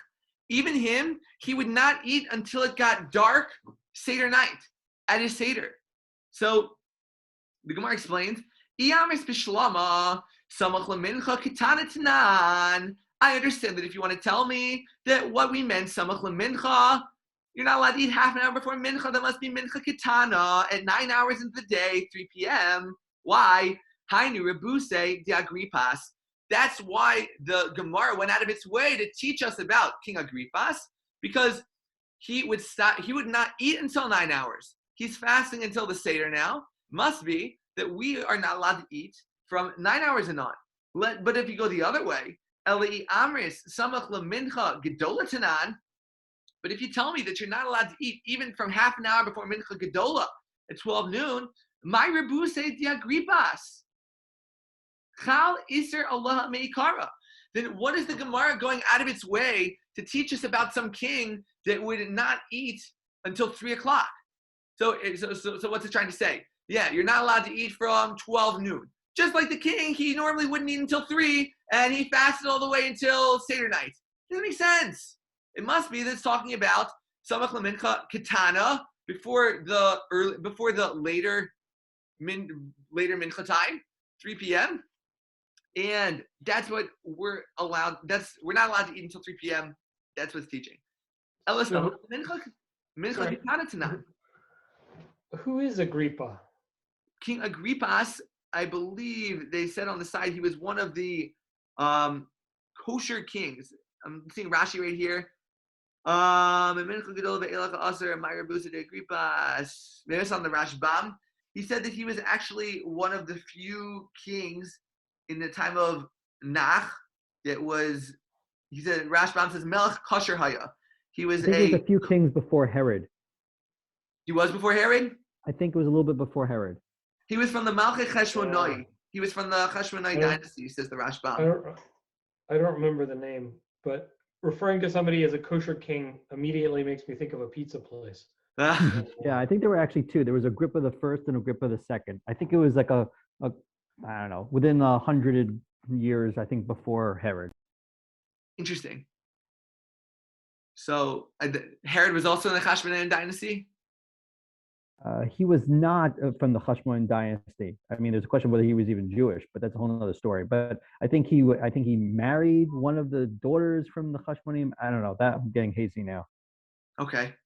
S1: Even him, he would not eat until it got dark Seder night at his Seder. So the Gemara explains, Iyamis Bishlama Samach Lemincha Kitana Tanan. I understand that if you want to tell me that what we meant, Samach Lemincha, you're not allowed to eat half an hour before Mincha, that must be Mincha Kitana at 9 hours into the day, 3 p.m. Why? Hainu Rebuse di Agrippas. That's why the Gemara went out of its way to teach us about King Agrippas, because he would not eat until 9 hours. He's fasting until the Seder now. Must be that we are not allowed to eat from 9 hours and on. But if you go the other way, Eli Amris Samach Lemincha Gedola Tanan. But if you tell me that you're not allowed to eat even from half an hour before Mincha Gedola at 12 noon, my Rebuse di Agrippas. Chal Iser Allah Meikara. Then what is the Gemara going out of its way to teach us about some king that would not eat until 3 o'clock? So what's it trying to say? Yeah, you're not allowed to eat from 12 noon. Just like the king, he normally wouldn't eat until 3, and he fasted all the way until Seder night. Doesn't make sense. It must be that it's talking about Samach Lemincha Kitana before the later Mincha time, 3 p.m. And that's what we're allowed. We're not allowed to eat until 3 p.m. That's what's teaching. Mincha Kitana Tanan.
S2: Who is Agrippa?
S1: King Agrippas, I believe they said on the side he was one of the kosher kings. I'm seeing Rashi right here. There's on the Rashbam. He said that he was actually one of the few kings in the time of Nach. He said, Rashbam says, Melech kosher haya. He was
S3: a few kings before Herod.
S1: He was before Herod?
S3: I think it was a little bit before Herod.
S1: He was from the Malchei Cheshmonai. He was from the Cheshmonai dynasty, says the Rashbam.
S2: I don't remember the name, but referring to somebody as a kosher king immediately makes me think of a pizza place.
S3: Yeah, I think there were actually two. There was Agrippa the first and Agrippa the second. I think it was like a I don't know, within 100 years, I think, before Herod.
S1: Interesting. So Herod was also in the Cheshmonai dynasty?
S3: He was not from the Cheshmon dynasty. I mean, there's a question whether he was even Jewish, but that's a whole other story. But I think he married one of the daughters from the Cheshmonim. I don't know. That I'm getting hazy now.
S1: Okay.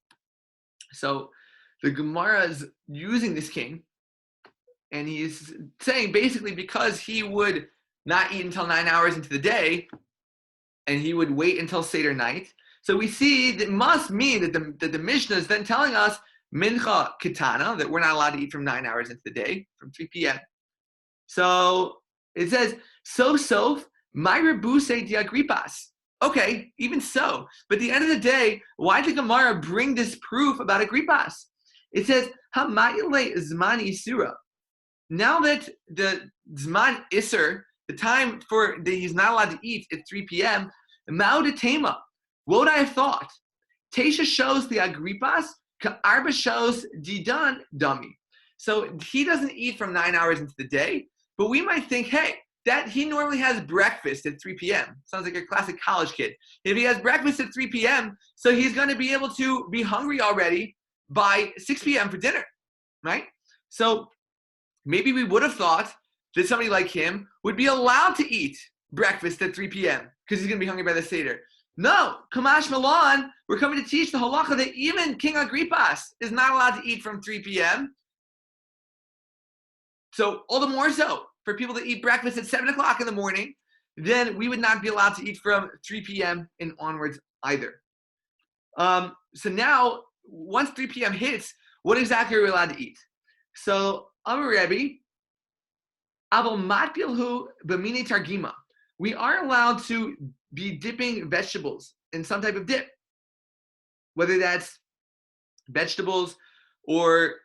S1: So the Gemara is using this king, and he's saying basically because he would not eat until 9 hours into the day, and he would wait until Seder night. So we see that must mean that the Mishnah is then telling us Mincha Kitana, that we're not allowed to eat from 9 hours into the day, from 3 p.m. So it says, Sof Myra Buse diagripas. Okay, even so. But at the end of the day, why did Gemara bring this proof about agripas? It says, Hamayile Zman Isura. Now that the Zman Isser, the time for that he's not allowed to eat at 3 p.m., Ma'udatema. What would I have thought? Tesha shows the agripas, Arba shows Didan dummy. So he doesn't eat from 9 hours into the day, but we might think, hey, that he normally has breakfast at 3 p.m. Sounds like a classic college kid. If he has breakfast at 3 p.m., so he's going to be able to be hungry already by 6 p.m. for dinner, right? So maybe we would have thought that somebody like him would be allowed to eat breakfast at 3 p.m. because he's going to be hungry by the Seder. No, Kamash Milan, we're coming to teach the halacha that even King Agrippas is not allowed to eat from 3 p.m. So all the more so for people that eat breakfast at 7 o'clock in the morning, then we would not be allowed to eat from 3 p.m. and onwards either. So now, once 3 p.m. hits, what exactly are we allowed to eat? So, Amar Rebbe, Aval matbilhu b'mine targima. We are allowed to be dipping vegetables in some type of dip, whether that's vegetables or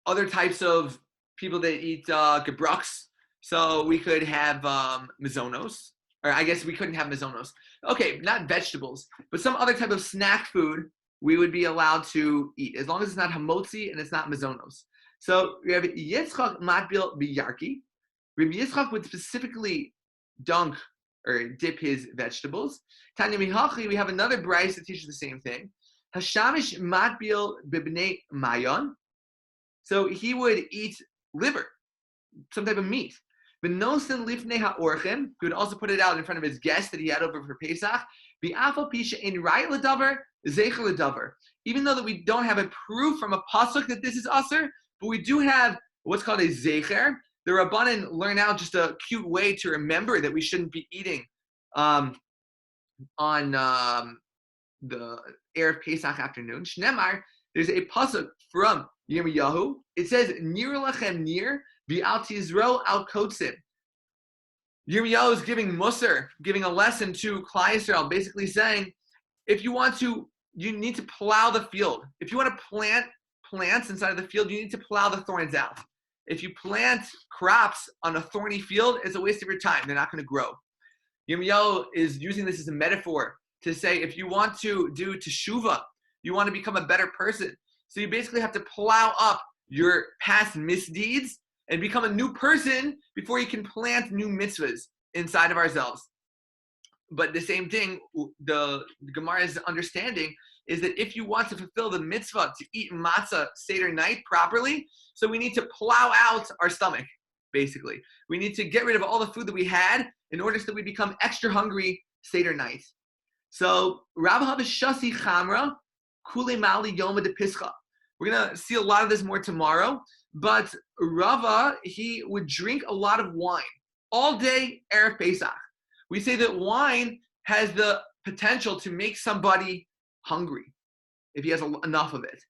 S1: other types of people that eat gebrux. So we could have mizonos, or I guess we couldn't have mizonos. Okay, not vegetables, but some other type of snack food we would be allowed to eat, as long as it's not hamotzi and it's not mizonos. So we have Yitzchak matbil biyarki. Rabbi Yitzchak would specifically dunk or dip his vegetables. Tanya Mihachi, we have another brayse that teaches the same thing. Hashamish matbil bibnei mayon. So he would eat liver, some type of meat. V'nosen lifnei ha'orchim. He would also put it out in front of his guests that he had over for Pesach. V'afal pisha in raya l'davar, zecher l'davar. Even though that we don't have a proof from a pasuk that this is aser, but we do have what's called a zecher. The Rabbanan learn out just a cute way to remember that we shouldn't be eating on the Erev Pesach afternoon. Shnemar, there's a pasuk from Yirmiyahu. It says, Nir lachem nir, v'al tizro al kotzim. Yirmiyahu is giving musar, giving a lesson to Klal Yisrael, basically saying, if you want to, you need to plow the field. If you want to plant plants inside of the field, you need to plow the thorns out. If you plant crops on a thorny field, it's a waste of your time. They're not going to grow. Yirmiyahu is using this as a metaphor to say, if you want to do teshuvah, you want to become a better person. So you basically have to plow up your past misdeeds and become a new person before you can plant new mitzvahs inside of ourselves. But the same thing, the Gemara's understanding is that if you want to fulfill the mitzvah to eat matzah Seder night properly, so we need to plow out our stomach, basically. We need to get rid of all the food that we had in order so that we become extra hungry Seder night. So, Rav Havashasi Chamra, Kule Mali Yoma de Pischa. We're going to see a lot of this more tomorrow, but Rava, he would drink a lot of wine all day Erev Pesach. We say that wine has the potential to make somebody hungry if he has enough of it.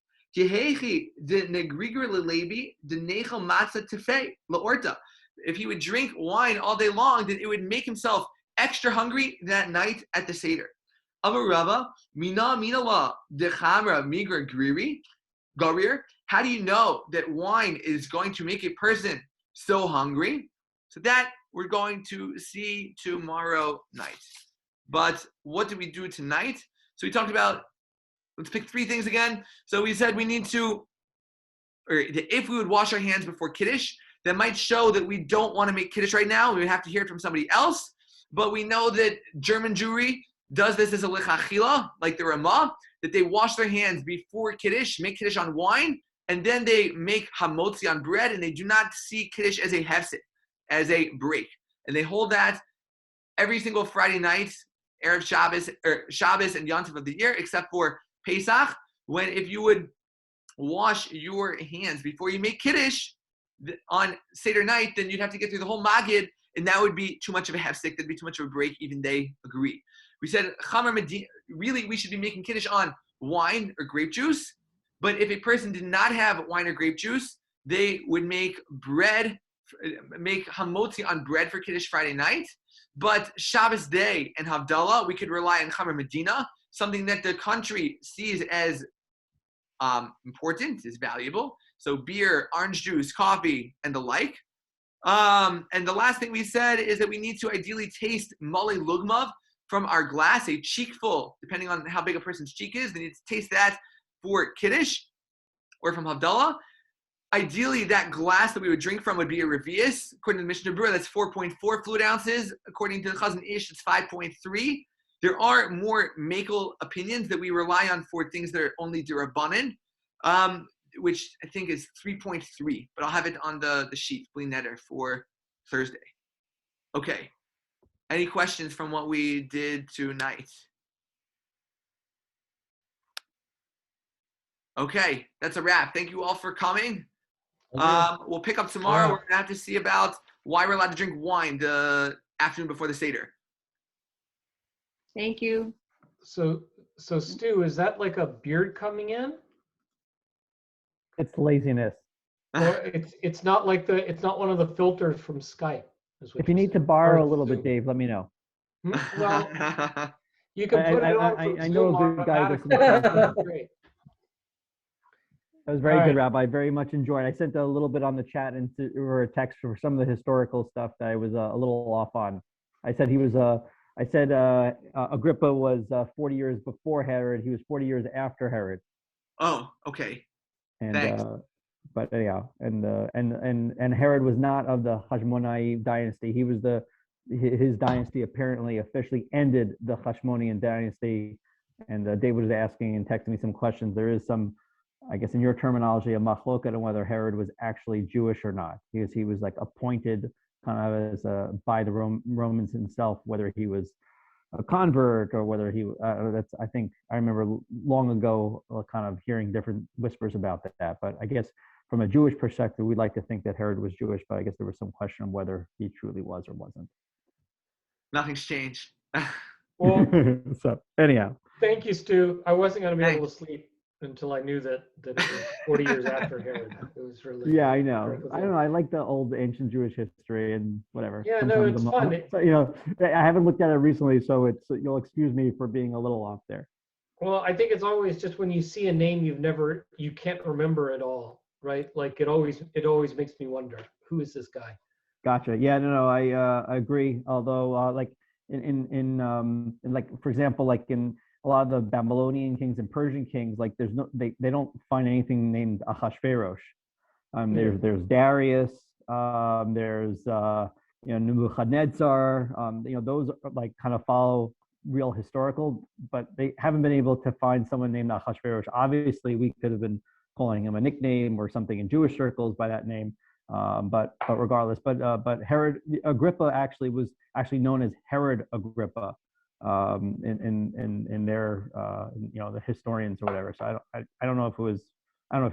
S1: If he would drink wine all day long, then it would make himself extra hungry that night at the Seder. Amarava, mina minala dechamra migra griri, garir. How do you know that wine is going to make a person so hungry? So that we're going to see tomorrow night. But what do we do tonight? So we talked about, let's pick three things again. So we said we need to, or if we would wash our hands before Kiddush, that might show that we don't want to make Kiddush right now. We would have to hear it from somebody else. But we know that German Jewry does this as a lechachila, like the Ramah, that they wash their hands before Kiddush, make Kiddush on wine, and then they make hamotzi on bread, and they do not see Kiddush as a hefset, as a break. And they hold that every single Friday night, Erev Shabbos, or Shabbos and Yom Tov of the year, except for Pesach, when if you would wash your hands before you make Kiddush on Seder night, then you'd have to get through the whole Magid, and that would be too much of a hefsek, that'd be too much of a break, even they agree. We said, Chamer Medina, really we should be making Kiddush on wine or grape juice, but if a person did not have wine or grape juice, they would make bread, make hamotzi on bread for Kiddush Friday night. But Shabbos day and Havdalah, we could rely on Chamer Medina, something that the country sees as important, is valuable. So beer, orange juice, coffee, and the like. And the last thing we said is that we need to ideally taste Mole Lugmav from our glass, a cheekful, depending on how big a person's cheek is. They need to taste that for Kiddush or from Havdalah. Ideally, that glass that we would drink from would be a Revius. According to the Mishnah Berurah, that's 4.4 fluid ounces. According to the Chazon Ish, it's 5.3. There are more Makel opinions that we rely on for things that are only Durabanan, which I think is 3.3. But I'll have it on the sheet, Bli Neder, for Thursday. Okay. Any questions from what we did tonight? Okay, that's a wrap. Thank you all for coming. We'll pick up tomorrow.
S2: Wow.
S1: We're going to have to see about why we're allowed to drink wine the afternoon before the Seder.
S4: Thank you.
S2: So Stu, is that like a beard coming in?
S3: It's laziness.
S2: Or it's not like it's not one of the filters from Skype. Is what
S3: If you
S2: you're
S3: need to
S2: saying.
S3: borrow
S2: Or
S3: a little bit,
S2: Zoom.
S3: Dave, let me know.
S2: Well, you can put it on from
S3: I know
S2: Zoom
S3: a good guy who
S2: automatically.
S3: listens to
S2: Great.
S3: That was very
S2: All
S3: good,
S2: right.
S3: Rabbi. Very much enjoyed. I sent a little bit on the chat or a text for some of the historical stuff that I was a little off on. I said Agrippa was 40 years before Herod. He was 40 years after Herod.
S1: Oh, okay.
S3: And
S1: Thanks.
S3: but anyhow, and Herod was not of the Hashmonai dynasty. He was his dynasty apparently officially ended the Hashmonean dynasty. And David was asking and texting me some questions. There is some, I guess in your terminology, a machloket on whether Herod was actually Jewish or not, because he was like appointed kind of as by the Romans himself, whether he was a convert or whether he I think I remember long ago kind of hearing different whispers about that. But I guess from a Jewish perspective, we'd like to think that Herod was Jewish, but I guess there was some question of whether he truly was or wasn't.
S1: Nothing's changed.
S2: Well,
S3: So anyhow,
S2: thank you, Stu. I wasn't going to be able
S1: Thanks.
S2: to sleep until I knew that it was 40 years after Herod. It was really
S3: yeah, I know.
S2: very
S3: I don't know. I like the old ancient Jewish history and whatever.
S2: Yeah, no, it's fun.
S3: So, you know, I haven't looked at it recently, so you'll excuse me for being a little off there.
S2: Well, I think it's always just when you see a name you can't remember it all, right? Like it always makes me wonder, who is this guy?
S3: Gotcha. Yeah, no, I agree. Although, like in like for example, like in a lot of the Babylonian kings and Persian kings, like they don't find anything named Ahasuerus. There's Darius. There's Nebuchadnezzar. Those are like kind of follow real historical, but they haven't been able to find someone named Ahasuerus. Obviously, we could have been calling him a nickname or something in Jewish circles by that name. But regardless, but Herod Agrippa actually was known as Herod Agrippa in their the historians or whatever. So I don't know if he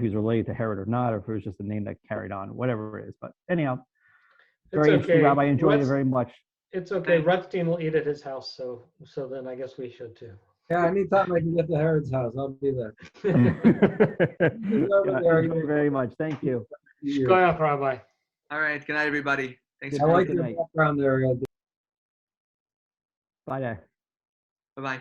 S3: was related to Herod or not, or if it was just a name that carried on, whatever it is. But anyhow, very interesting, Rabbi. I enjoyed it very much.
S2: It's okay. Rutstein will eat at his house, so then I guess we should too.
S5: Yeah, anytime I can get to Herod's house, I'll be there.
S3: Yeah, enjoy very much. Thank you.
S2: Shkoyach, Rabbi.
S1: All right. Good night, everybody. Thanks
S5: I
S1: for
S5: like
S1: coming.
S5: your background there.
S3: Bye there.
S1: Bye-bye.